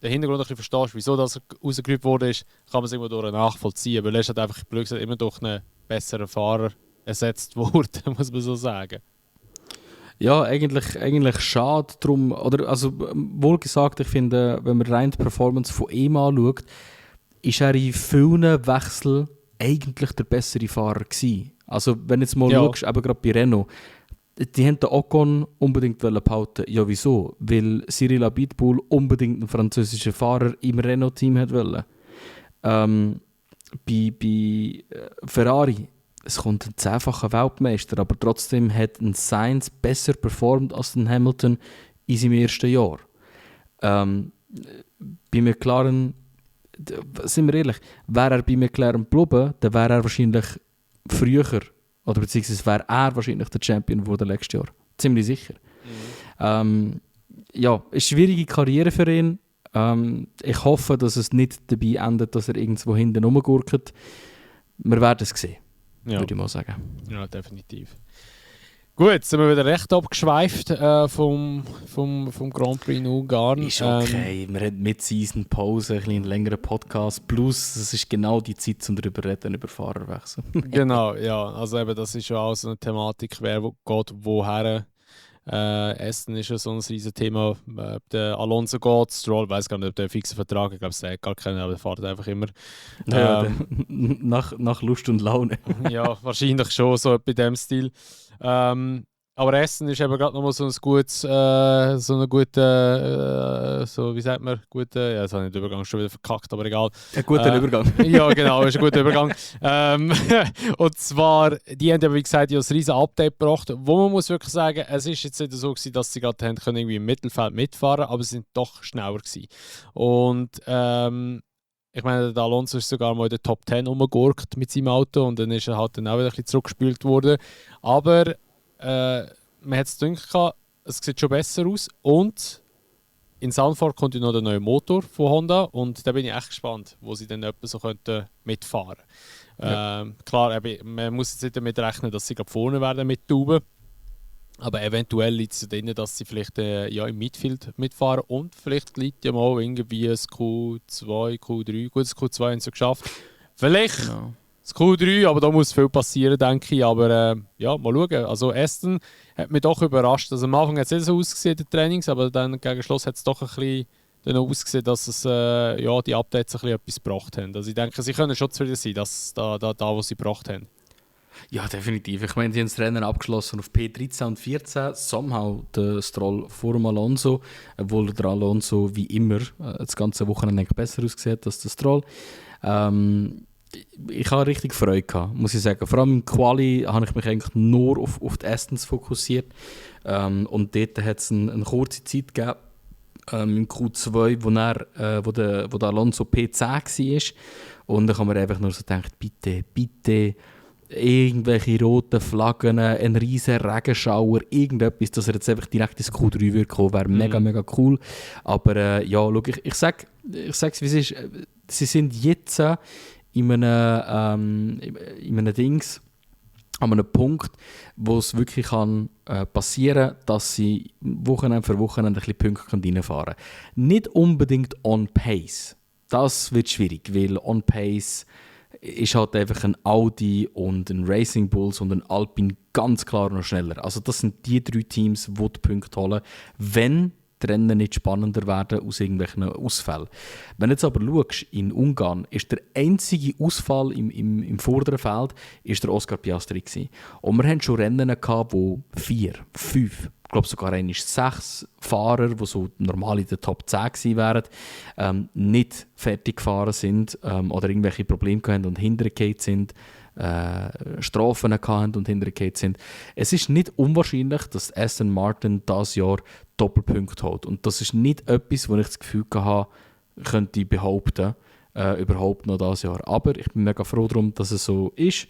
S1: den Hintergrund ein bisschen verstehst, wieso das rausgerührt wurde, kann man es immer durch nachvollziehen, weil er ist halt einfach, blöd gesagt, immer durch einen besseren Fahrer ersetzt worden, muss man so sagen.
S2: Ja, eigentlich schade drum, oder also wohl gesagt, ich finde, wenn man rein die Performance von ihm anschaut, ist er in vielen Wechseln eigentlich der bessere Fahrer gewesen. Also wenn du jetzt mal schaust, eben gerade bei Renault, die haben den Ocon unbedingt behalten. Ja, wieso? Weil Cyril Abiteboul unbedingt einen französischen Fahrer im Renault-Team wollte. Bei Ferrari, es kommt ein 10-facher Weltmeister, aber trotzdem hat ein Sainz besser performt als ein Hamilton in seinem ersten Jahr. Bei McLaren, sind wir ehrlich, wäre er bei McLaren geblieben, dann wäre er wahrscheinlich früher, oder beziehungsweise wäre er wahrscheinlich der Champion geworden letztes Jahr. Ziemlich sicher. Ja, eine schwierige Karriere für ihn. Ich hoffe, dass es nicht dabei endet, dass er irgendwo hinten rumgurkt. Wir werden es sehen, würde ich mal sagen.
S1: Ja, definitiv. Gut, jetzt sind wir wieder recht abgeschweift vom Grand Prix in Ungarn.
S2: Ist okay, wir haben Mid-Season-Pause, ein längerer Podcast, plus es ist genau die Zeit, um darüber zu reden, über Fahrerwechsel.
S1: Genau, ja, also eben, das ist ja auch so eine Thematik, wer geht woher. Essen ist ja so ein riesiges Thema. Der Alonso geht, Stroll, weiß gar nicht, ob der einen fixen Vertrag, ich glaube, es hat gar keinen, aber der fährt einfach immer.
S2: Nach Lust und Laune.
S1: Ja, wahrscheinlich schon, so bei dem Stil. Aber Essen ist eben gerade nochmal so ein gutes, so eine gute, so wie sagt man, gute, ja, jetzt habe ich den Übergang schon wieder verkackt, aber egal.
S2: Ein guter Übergang.
S1: Ja, genau, ist ein guter Übergang. Und zwar, die haben ja, wie gesagt, ja ein riesen Update gebracht, wo man muss wirklich sagen, es ist jetzt nicht so gewesen, dass sie gerade haben können irgendwie im Mittelfeld mitfahren, aber sie sind doch schneller gewesen. Und ich meine, der Alonso ist sogar mal in der Top 10 rumgegurkt mit seinem Auto und dann ist er halt dann auch wieder ein bisschen zurückgespült worden. Aber man hat es gedacht, es sieht schon besser aus. Und in Zandvoort kommt ja noch der neue Motor von Honda und da bin ich echt gespannt, wo sie dann etwa so könnten mitfahren.
S2: Ja.
S1: Klar, man muss jetzt nicht damit rechnen, dass sie gerade vorne werden mit Tauben. Aber eventuell liegt es drin, dass sie vielleicht im Midfield mitfahren und vielleicht liegt ja mal irgendwie ein Q2, Q3, gut, das Q2 haben sie geschafft. Vielleicht
S2: Genau.
S1: das Q3, aber da muss viel passieren, denke ich. Aber ja, mal schauen. Also Aston hat mich doch überrascht. Also am Anfang hat es nicht so ausgesehen, die Trainings, aber dann gegen Schluss hat es doch ein bisschen dann ausgesehen, dass es, die Updates ein bisschen etwas gebracht haben. Also ich denke, sie können schon zufrieden sein, dass da was sie gebracht haben.
S2: Ja, definitiv. Ich meine, die haben das Rennen abgeschlossen auf P13 und 14. Somehow der Stroll vor dem Alonso, obwohl der Alonso wie immer das ganze Wochenende eigentlich besser ausgesehen als der Stroll. Ich habe richtig Freude gehabt, muss ich sagen. Vor allem im Quali habe ich mich eigentlich nur auf die Astons fokussiert. Und dort hat es eine kurze Zeit gegeben, im Q2, wo der Alonso P10 war. Und dann haben wir einfach nur so gedacht, bitte, irgendwelche roten Flaggen, ein riesen Regenschauer, irgendetwas, dass er jetzt einfach direkt ins Q3 würde kommen, wäre mega cool. Aber ja, schau, ich sag's wie es ist, sie sind jetzt in einem Dings, an einem Punkt, wo es wirklich passieren kann, dass sie Wochenende für Wochenende ein bisschen Punkte reinfahren können. Nicht unbedingt on pace. Das wird schwierig, weil on pace ist halt einfach ein Audi und ein Racing Bulls und ein Alpine ganz klar noch schneller. Also das sind die 3 Teams, die die Punkte holen, wenn die Rennen nicht spannender werden aus irgendwelchen Ausfällen. Wenn du jetzt aber schaust, in Ungarn ist der einzige Ausfall im vorderen Feld ist der Oscar Piastri gewesen. Und wir hatten schon Rennen gehabt, wo 4, 5, ich glaube sogar 6 Fahrer, die so normal in der Top 10 gewesen wären, nicht fertig gefahren sind oder irgendwelche Probleme hatten und hintergefallen sind, Strafen hatten und hintergefallen sind. Es ist nicht unwahrscheinlich, dass Aston Martin dieses Jahr Doppelpunkt holt. Und das ist nicht etwas, wo ich das Gefühl hatte, könnte ich behaupten, überhaupt noch dieses Jahr. Aber ich bin mega froh darum, dass es so ist.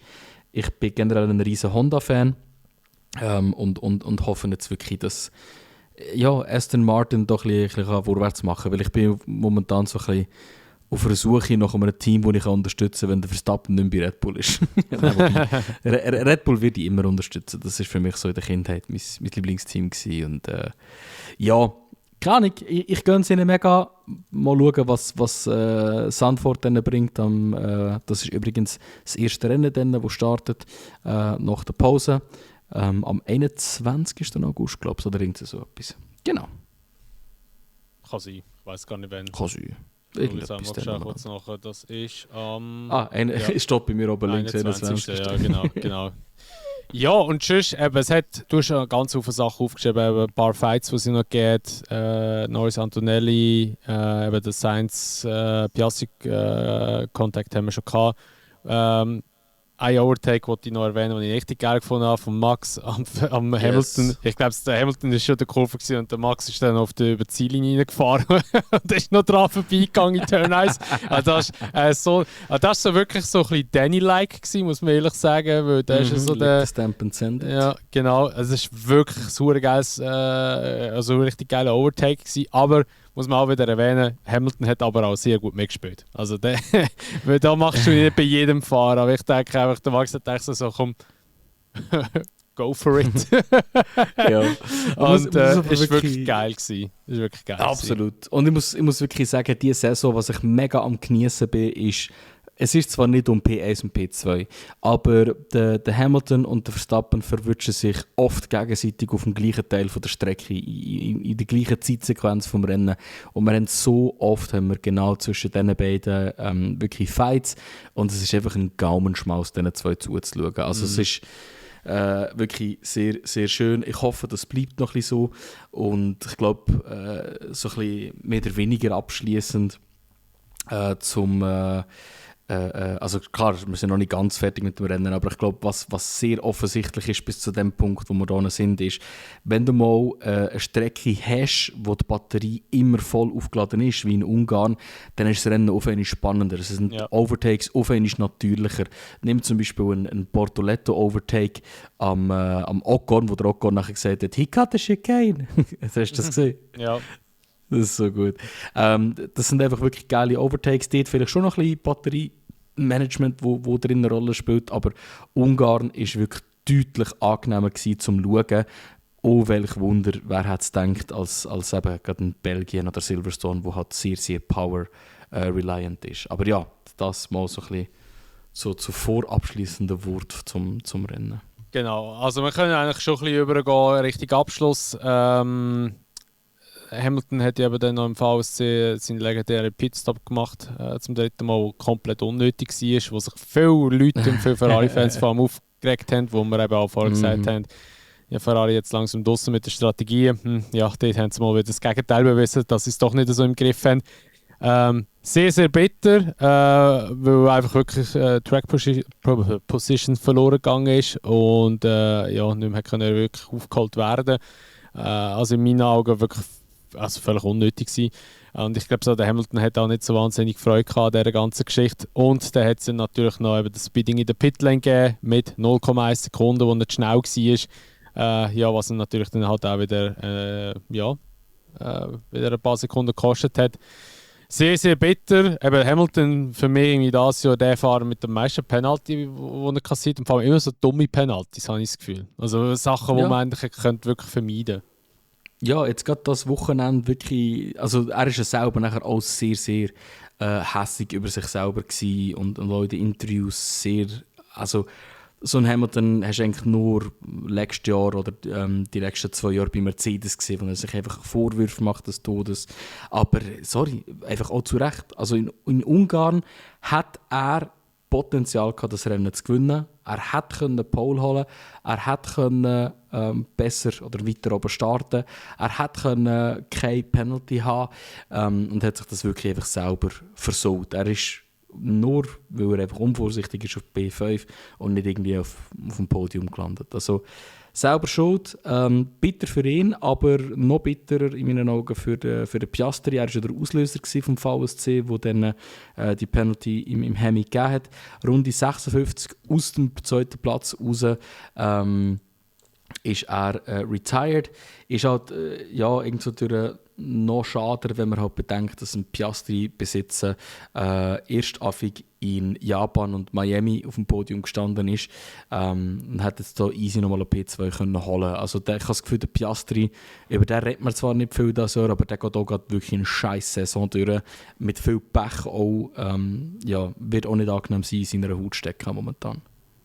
S2: Ich bin generell ein riesen Honda-Fan und hoffe jetzt wirklich, dass Aston Martin doch ein bisschen vorwärts machen kann. Weil ich bin momentan so ein bisschen auf der Suche nach einem Team, das ich unterstützen kann, wenn der Verstappen nicht mehr bei Red Bull ist. Red Bull wird ich immer unterstützen. Das war für mich so in der Kindheit mein Lieblingsteam gewesen. Und keine Ahnung, ich gönne es ihnen mega. Mal schauen, was Zandvoort dann bringt. Das ist übrigens das erste Rennen, das startet nach der Pause. Am 21. August, glaube ich, oder irgend so etwas. Genau.
S1: Kann sein. Ich weiß gar nicht, wann.
S2: Kann sein.
S1: Irgendetwas kurz nachher. Das ist
S2: Stopp bei mir oben links.
S1: 21. Ja, genau. Ja, und sonst, du hast ja ganz viele Sachen aufgeschrieben, ein paar Fights, die sie noch gibt. Norris Antonelli, der Sainz Piastri-Kontakt haben wir schon gehabt. Ein Overtake, den ich noch erwähnen, den ich richtig geil gefunden habe, von Max am Hamilton. Ich glaube, der Hamilton war schon der Kurve und der Max ist dann über die Ziellinie reingefahren und ist noch dran vorbeigegangen in Turn 1. Das war so wirklich so ein bisschen Danny-like gewesen, muss man ehrlich sagen, weil der ist so der
S2: Stamp and Send.
S1: Ja, genau. Also es ist wirklich ein geiles, also ein richtig geiler Overtake gewesen, aber muss man auch wieder erwähnen, Hamilton hat aber auch sehr gut mitgespielt. Also weil da machst du nicht bei jedem Fahrer. Aber ich denke einfach, der Max hat so, komm, go for it.
S2: Ja.
S1: Und ist wirklich geil gewesen. Ist wirklich geil.
S2: Absolut. Und ich muss wirklich sagen, diese Saison, was ich mega am Genießen bin, ist, es ist zwar nicht um P1 und P2, aber der Hamilton und der Verstappen verwünschen sich oft gegenseitig auf dem gleichen Teil von der Strecke, in der gleichen Zeitsequenz vom Rennen. Und wir haben genau zwischen diesen beiden wirklich Fights. Und es ist einfach ein Gaumenschmaus, diesen zwei zuzuschauen. Also es ist Wirklich sehr, sehr schön. Ich hoffe, das bleibt noch ein bisschen so. Und ich glaube, so ein bisschen mehr oder weniger abschliessend also klar, wir sind noch nicht ganz fertig mit dem Rennen, aber ich glaube, was sehr offensichtlich ist bis zu dem Punkt, wo wir da sind, ist, wenn du mal eine Strecke hast, wo die Batterie immer voll aufgeladen ist, wie in Ungarn, dann ist das Rennen auf einmal spannender. Es sind Overtakes auf einmal natürlicher. Nimm zum Beispiel einen Bortoletto-Overtake am Ocon, wo der Ocon nachher gesagt hat, «He cut the chicane!» Hast du das gesehen?
S1: Ja.
S2: Das ist so gut. Das sind einfach wirklich geile Overtakes. Dort vielleicht schon noch ein bisschen Batteriemanagement, wo drin eine Rolle spielt. Aber Ungarn war wirklich deutlich angenehmer gewesen, zum Schauen. Oh, welch Wunder, wer hätte es gedacht, als eben gerade in Belgien oder Silverstone, wo halt sehr, sehr power-reliant ist. Aber ja, das mal so ein bisschen so zu vorabschließenden Wort zum Rennen.
S1: Genau, also wir können eigentlich schon ein bisschen übergehen Richtung Abschluss. Hamilton hat ja eben dann noch im VSC seinen legendären Pitstop gemacht, zum dritten Mal, der komplett unnötig war, wo sich viele Leute und viele Ferrari-Fans vor allem aufgeregt haben, wo wir eben auch vorher gesagt haben, ja, Ferrari jetzt langsam draussen mit der Strategie. Ja, dort haben sie mal wieder das Gegenteil bewiesen, dass sie es doch nicht so im Griff haben. Sehr, sehr bitter, weil einfach wirklich Track Position verloren gegangen ist und ja, nicht mehr können wirklich aufgeholt werden. Also in meinen Augen wirklich völlig unnötig gewesen. Und ich glaube, so, der Hamilton hat auch nicht so wahnsinnig Freude gehabt an dieser ganzen Geschichte. Und dann hat es natürlich noch eben das Speeding in der Pitlane gegeben mit 0,1 Sekunden, wo er zu schnell war. Ja, was ihn natürlich dann halt auch wieder, wieder ein paar Sekunden gekostet hat. Sehr, sehr bitter. Eben Hamilton für mich irgendwie das Jahr der Fahrer mit dem meisten Penalty, die er kassiert. Und vor allem immer so dumme Penaltys, habe ich das Gefühl. Also Sachen, die man eigentlich wirklich vermeiden könnte.
S2: Ja, jetzt gerade das Wochenende wirklich, also er ist ja selber nachher auch sehr, sehr hässig über sich selber gewesen und auch in den Interviews sehr, also so ein Hamilton hast du eigentlich nur letztes Jahr oder die letzten 2 Jahre bei Mercedes gesehen, wo er sich einfach Vorwürfe macht des Todes. Aber, sorry, einfach auch zu Recht. Also in Ungarn hat er Potenzial gehabt, das Rennen zu gewinnen. Er hätte Pole holen können, er hätte besser oder weiter oben starten, er hätte keine Penalty haben und hat sich das wirklich einfach selber versaut. Er ist nur, weil er einfach unvorsichtig ist, auf B5 und nicht irgendwie auf dem Podium gelandet. Also selber schuld, bitter für ihn, aber noch bitterer in meinen Augen für den Piastri. Er war ja der Auslöser vom VSC, der dann die Penalty im Hemi gegeben hat. Runde 56 aus dem 2. Platz raus ist er retired. Ist halt irgend so durch noch schade, wenn man halt bedenkt, dass ein Piastri-Besitzer erstaffig in Japan und Miami auf dem Podium gestanden ist und hat jetzt hier easy nochmal eine P2 können holen. Also ich habe das Gefühl, der Piastri, über den redet man zwar nicht viel das Jahr, aber der geht auch gerade wirklich eine scheiß Saison durch, mit viel Pech auch, wird auch nicht angenehm sein, in seiner Haut stecken momentan.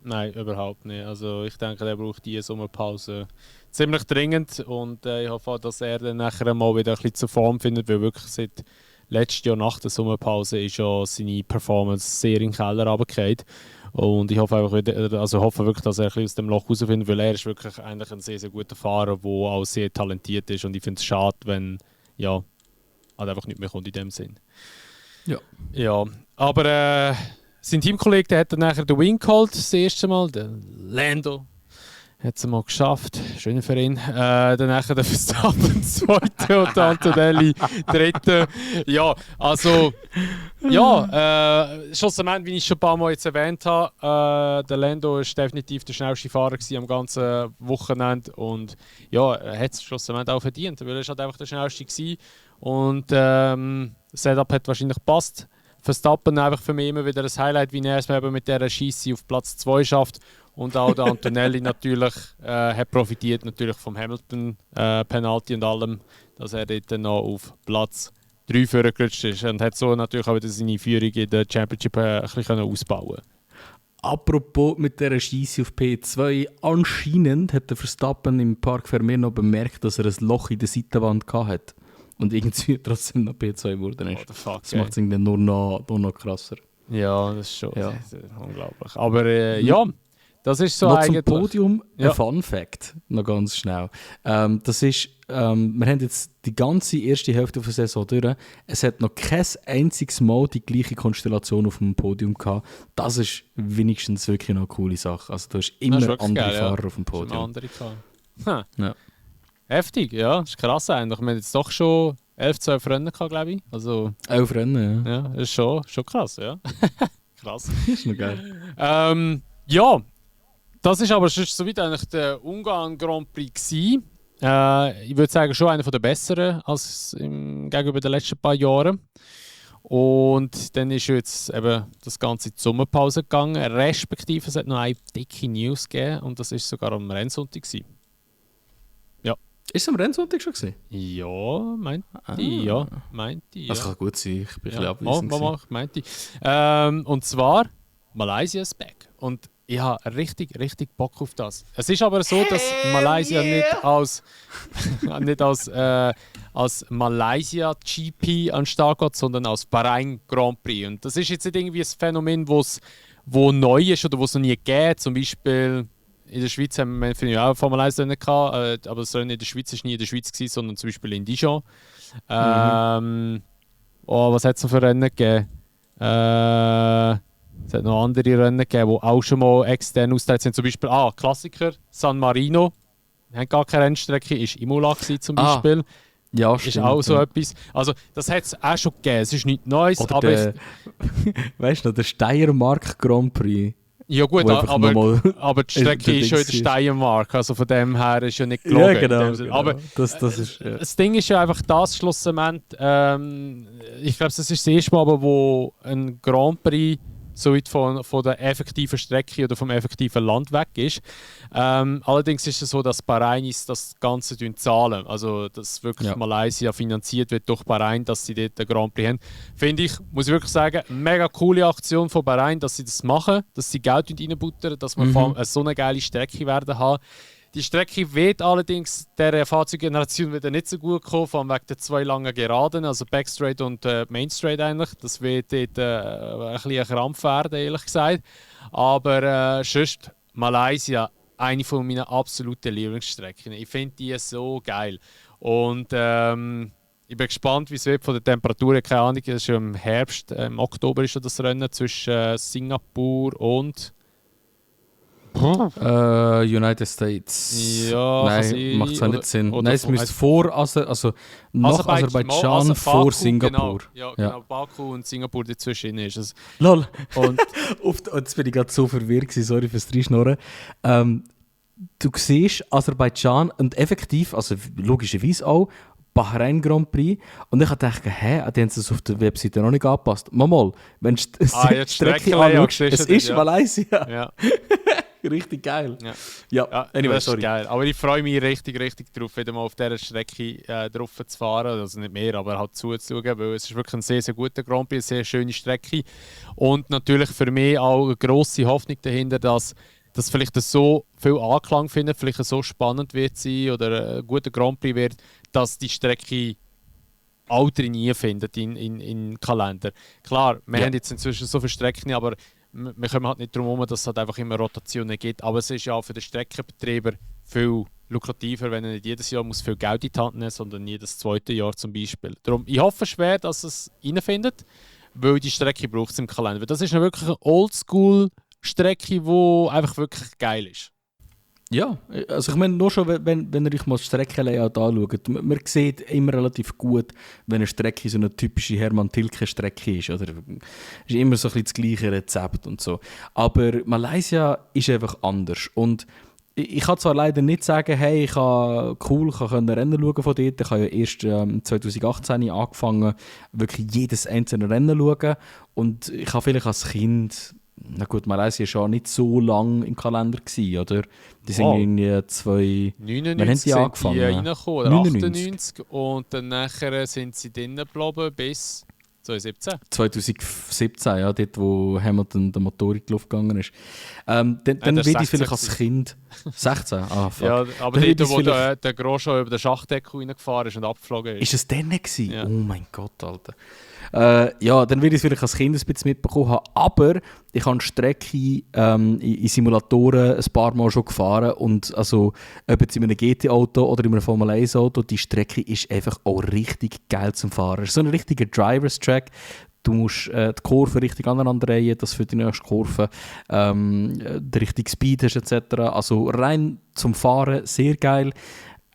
S1: Nein, überhaupt nicht. Also ich denke, er braucht diese Sommerpause ziemlich dringend und ich hoffe, dass er dann nachher mal wieder ein bisschen zur Form findet, weil wirklich seit letztes Jahr nach der Sommerpause ist ja seine Performance sehr in den Keller runtergefallen. Und ich hoffe wirklich, dass er ein bisschen aus dem Loch herausfindet, weil er ist wirklich eigentlich ein sehr, sehr guter Fahrer, der auch sehr talentiert ist und ich finde es schade, wenn halt einfach nicht mehr kommt in dem Sinn. Ja, aber sein Teamkollege, der hat dann nachher den Win geholt, das erste Mal, der Lando. Hat es mal geschafft, schön für ihn. Dann nachher der Verstappen, zweite und Antonelli, dritte. Ja, also, schlussendlich, wie ich schon ein paar Mal jetzt erwähnt habe, der Lando war definitiv der schnellste Fahrer am ganzen Wochenende und ja, er hat es schlussendlich auch verdient, weil er halt einfach der schnellste war und das Setup hat wahrscheinlich gepasst. Verstappen einfach für mich immer wieder ein Highlight, wie er es mit dieser Scheisse auf Platz 2 schafft. Und auch der Antonelli natürlich hat profitiert natürlich vom Hamilton Penalty und allem, dass er dort noch auf Platz 3 vorgerutscht ist und hat so natürlich auch wieder seine Führung in der Championship ein bisschen ausbauen.
S2: Apropos mit dieser Scheisse auf P2, anscheinend hat der Verstappen im Park Vermeer noch bemerkt, dass er ein Loch in der Seitenwand hatte. Und irgendwie trotzdem noch P2 geworden ist. Das macht es irgendwie nur noch krasser.
S1: Ja, das ist schon unglaublich. Aber ja, Das ist so
S2: noch
S1: eigentlich...
S2: zum Podium
S1: Ja.
S2: ein Fun Fact, noch ganz schnell. Das ist, wir haben jetzt die ganze erste Hälfte der Saison durch. Es hat noch kein einziges Mal die gleiche Konstellation auf dem Podium gehabt. Das ist wenigstens wirklich noch eine coole Sache. Also du hast immer
S1: ist wirklich
S2: andere
S1: geil,
S2: Fahrer auf dem
S1: Schon
S2: Podium.
S1: andere gehabt. Ha.
S2: Ja.
S1: Heftig, ja. Das ist krass eigentlich. Wir haben jetzt doch schon 11, 12 Rennen gehabt, glaube ich. Also,
S2: 11 Rennen, ja.
S1: ja, das ist schon krass, ja. Krass.
S2: Ist noch geil.
S1: Ja, das ist aber sonst soweit eigentlich der Ungarn Grand Prix gewesen. Ich würde sagen, schon einer der besseren als gegenüber den letzten paar Jahren. Und dann ist jetzt eben das Ganze in die Sommerpause gegangen, respektive es hat noch eine dicke News gegeben und das ist sogar am Rennsonntag gewesen.
S2: Ist es am Rennsonntag schon gewesen?
S1: Ja, meinte ich, ja. Meinte ich, ja.
S2: Das kann gut sein, ich bin ein
S1: Ja,
S2: bisschen abwesend.
S1: meinte ich. Und zwar, Malaysia ist back. Und ich habe richtig, richtig Bock auf das. Es ist aber so, dass Malaysia nicht als Malaysia GP an den Start geht, sondern als Bahrain Grand Prix. Und das ist jetzt nicht irgendwie ein Phänomen, wo neu ist oder wo es noch nie geht. Zum Beispiel in der Schweiz haben wir finde ich, auch von Malaysia nicht gehabt, aber das Rennen in der Schweiz war nie in der Schweiz gewesen, sondern zum Beispiel in Dijon. Was hat es noch für Rennen gegeben? Es hat noch andere Rennen gegeben, die auch schon mal extern ausgeteilt sind. Zum Beispiel Klassiker, San Marino. Wir haben gar keine Rennstrecke, ist Imola gewesen, zum Beispiel.
S2: Ja,
S1: Ist
S2: stimmt.
S1: auch so etwas. Also, das hat es auch schon gegeben. Es ist nichts Neues.
S2: Oder
S1: aber
S2: weißt du noch, der Steiermark Grand Prix.
S1: ja gut,
S2: wo einfach nochmal-
S1: aber die Strecke
S2: der
S1: ist schon in
S2: Dings
S1: der
S2: ist.
S1: Steiermark. Also von dem her ist ja nicht gelogen.
S2: Ja, genau.
S1: In dem Sinne. Aber
S2: Das ist, ja.
S1: das Ding ist ja einfach das schlussendlich. Ich glaube, das ist das erste Mal, aber wo ein Grand Prix so weit von der effektiven Strecke oder vom effektiven Land weg ist. Allerdings ist es so, dass Bahrain das Ganze zahlen. Also, dass wirklich Malaysia finanziert wird durch Bahrain, dass sie dort den Grand Prix haben. Finde ich, muss ich wirklich sagen, eine mega coole Aktion von Bahrain, dass sie das machen, dass sie Geld reinbuttern, dass wir vor allem so eine geile Strecke werden haben. Die Strecke wird allerdings der Fahrzeuggeneration wieder nicht so gut kommen, vor allem wegen der zwei langen Geraden, also Backstraight und Mainstraight eigentlich. Das wird dort ein bisschen ein Krampf werden, ehrlich gesagt. Aber sonst Malaysia, eine von meinen absoluten Lieblingsstrecken. Ich finde die so geil. Und ich bin gespannt, wie es wird von der Temperatur. Keine Ahnung, es ist im Herbst, im Oktober ist das Rennen zwischen Singapur und...
S2: United States.
S1: Ja,
S2: nein, macht zwar nicht Sinn.
S1: oder
S2: Nein, es müsste vor nach Aserbaidschan vor Singapur.
S1: Genau. Ja, genau. Baku und Singapur dazwischen ist es.
S2: Lol.
S1: Und
S2: Jetzt bin ich gerade so verwirrt gewesen, sorry fürs Reinschnurren. Du siehst Aserbaidschan und effektiv, also logischerweise auch, Bahrain Grand Prix. Und ich dachte, die haben es auf der Webseite noch nicht angepasst. Mal, wenn du die
S1: jetzt
S2: Strecke
S1: anschaust,
S2: es ist
S1: ja.
S2: Malaysia.
S1: ja.
S2: Richtig geil.
S1: Ja,
S2: Anyway,
S1: das
S2: sorry.
S1: ist geil. Aber ich freue mich richtig, richtig drauf, wieder mal auf dieser Strecke drauf zu fahren. Also nicht mehr, aber halt zuzuschauen, weil es ist wirklich ein sehr, sehr guter Grand Prix, eine sehr schöne Strecke. Und natürlich für mich auch eine grosse Hoffnung dahinter, dass vielleicht so viel Anklang findet, vielleicht so spannend wird sein oder ein guter Grand Prix wird, dass die Strecke auch nie findet in den Kalender. Klar, wir haben jetzt inzwischen so viele Strecken, aber wir kommen halt nicht darum herum, dass es halt einfach immer Rotationen gibt. Aber es ist ja auch für den Streckenbetreiber viel lukrativer, wenn er nicht jedes Jahr muss viel Geld in die Hand nehmen muss, sondern jedes zweite Jahr zum Beispiel. Darum, ich hoffe schwer, dass es reinfindet, weil die Strecke braucht es im Kalender. Das ist eine wirklich eine Oldschool-Strecke, die einfach wirklich geil ist.
S2: Ja, also ich meine, nur schon, wenn ihr euch mal das Streckenlayout anschaut, man sieht immer relativ gut, wenn eine Strecke so eine typische Hermann-Tilke-Strecke ist. Oder ist immer so ein bisschen das gleiche Rezept und so. Aber Malaysia ist einfach anders. Und ich kann zwar leider nicht sagen, hey, ich kann Rennen schauen von dort. Ich habe ja erst 2018 angefangen, wirklich jedes einzelne Rennen zu schauen. Und ich habe vielleicht als Kind... Na gut, Malaysia war schon nicht so lange im Kalender gewesen, oder? Die sind irgendwie
S1: 99
S2: wann haben die
S1: sind
S2: angefangen?
S1: die reingekommen, oder
S2: 99.
S1: 98. Und dann nachher sind sie drinnen geblieben bis 2017.
S2: 2017, ja, dort wo Hamilton der Motor in die Luft gegangen ist. Dann
S1: das
S2: wird ich
S1: 16
S2: vielleicht als Kind... 16? Ah, fuck.
S1: Ja, aber
S2: Dann
S1: dort, wo
S2: vielleicht-
S1: der Grosjean über den Schachdeckel reingefahren ist und abgeflogen ist.
S2: Ist es dann gewesen?
S1: Ja.
S2: Oh mein Gott, Alter. Ja, dann würde ich es vielleicht als Kind ein bisschen mitbekommen haben, aber ich habe Strecke in Simulatoren ein paar Mal schon gefahren und also ob jetzt in einem GT-Auto oder in einem Formel-1-Auto, die Strecke ist einfach auch richtig geil zum Fahren. Es ist so ein richtiger Drivers-Track. Du musst die Kurve richtig aneinander drehen, dass für die nächste Kurve der richtige Speed hast etc. Also rein zum Fahren sehr geil.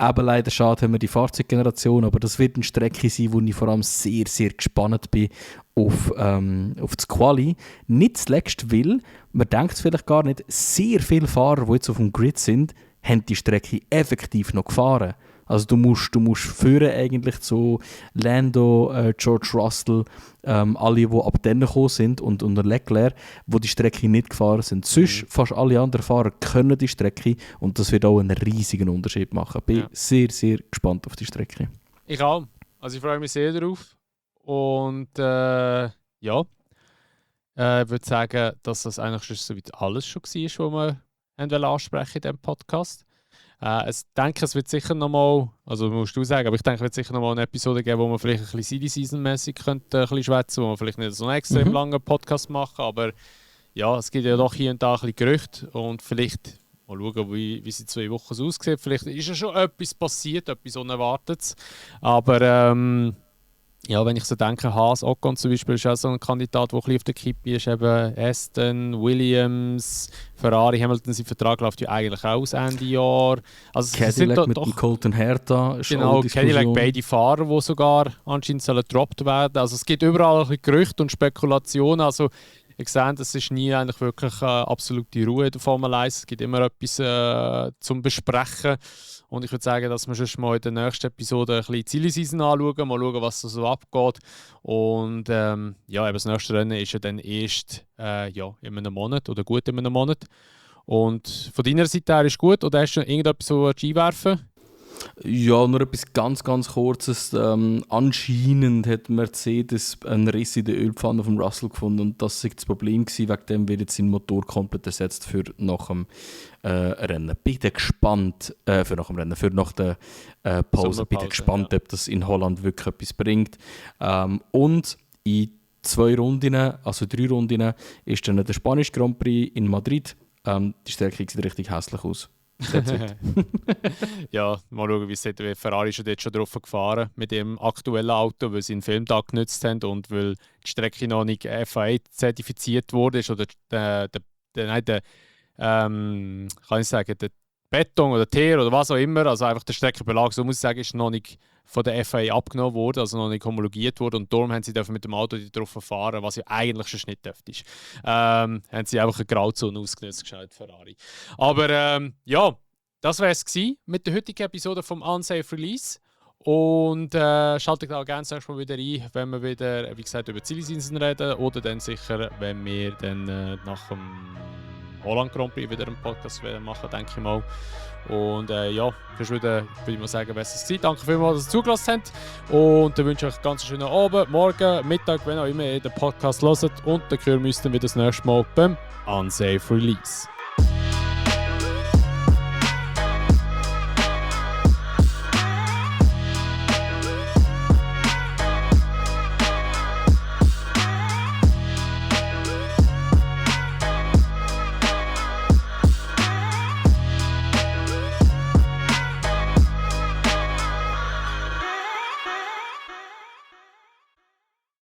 S2: Eben leider schade haben wir die Fahrzeuggeneration, aber das wird eine Strecke sein, wo ich vor allem sehr, sehr gespannt bin auf das Quali. Nicht zuletzt, weil, man denkt es vielleicht gar nicht, sehr viele Fahrer, die jetzt auf dem Grid sind, haben die Strecke effektiv noch gefahren. Also du musst führen eigentlich so Lando, George Russell, alle, die ab dann gekommen sind und Leclerc, die die Strecke nicht gefahren sind. Sonst fast alle anderen Fahrer können die Strecke und das wird auch einen riesigen Unterschied machen. Bin sehr, sehr gespannt auf die Strecke.
S1: Ich auch. Also ich freue mich sehr darauf. Und ich würde sagen, dass das eigentlich schon so weit alles schon war, was wir ansprechen in diesem Podcast. Ich denke, es wird sicher nochmal, also musst du sagen, aber ich denke, es wird sicher nochmal eine Episode geben, wo wir vielleicht ein bisschen Silly-Season-mässig könnte schwätzen, wo wir vielleicht nicht so einen extrem langen Podcast machen, aber ja, es gibt ja doch hier und da ein bisschen Gerüchte und vielleicht mal schauen, wie es in 2 Wochen so aussieht. Vielleicht ist ja schon etwas passiert, etwas Unerwartetes, aber ja, wenn ich so denke, Haas, Ocon zum Beispiel ist auch so ein Kandidat, der ein bisschen auf der Kippe ist, eben Aston, Williams, Ferrari, Hamilton, sein Vertrag läuft ja eigentlich auch aus Ende Jahr. Also
S2: Cadillac mit dem Colton Herta ist
S1: genau, Cadillac, beide Fahrer, die sogar anscheinend gedroppt werden. Also es gibt überall ein bisschen Gerüchte und Spekulationen. Also ihr seht, es ist nie eigentlich wirklich absolute Ruhe in der Formel 1. Es gibt immer etwas zum Besprechen. Und ich würde sagen, dass wir schon mal in der nächsten Episode ein bisschen die Silly-Season anschauen, mal schauen, was da so abgeht. Und eben das nächste Rennen ist ja dann erst in einem Monat oder gut in einem Monat. Und von deiner Seite her ist gut, oder hast du irgendetwas so einwerfen?
S2: Ja, nur etwas ganz, ganz Kurzes. Anscheinend hat Mercedes einen Riss in der Ölpfanne vom Russell gefunden und das war das Problem gewesen. Wegen dem wird jetzt sein Motor komplett ersetzt für nach dem Rennen. Bin gespannt, für nach der Pause. Bin gespannt, ob das in Holland wirklich etwas bringt. Und in 2 Runden, also 3 Runden, ist dann der spanische Grand Prix in Madrid. Die Strecke sieht richtig hässlich aus.
S1: Ja, mal schauen, wie es sieht. Ferrari ist ja dort schon drauf gefahren mit dem aktuellen Auto, weil sie einen Filmtag genutzt haben und weil die Strecke noch nicht FIA zertifiziert wurde oder kann ich sagen, der Beton oder Teer oder was auch immer, also einfach der Streckenbelag, so muss ich sagen, ist noch nicht von der FIA abgenommen worden, also noch nicht homologiert worden und darum haben sie mit dem Auto drauf fahren, was ja eigentlich schon nicht dürfte. Haben sie einfach eine Grauzone ausgenutzt, geschaut, Ferrari. Aber das wäre es mit der heutigen Episode vom Unsafe Release. Und schaltet auch gerne das nächste Mal wieder ein, wenn wir wieder, wie gesagt, über Silly-Season reden oder dann sicher, wenn wir dann nach dem Holland Grand Prix wieder einen Podcast machen, denke ich mal. Und sonst würde ich mal sagen, was es war. Danke vielmals, dass ihr zugelassen habt. Und dann wünsche ich euch einen ganz schönen Abend, Morgen, Mittag, wenn auch immer ihr den Podcast hört. Und dann hören wir uns dann wieder das nächste Mal beim Unsafe Release.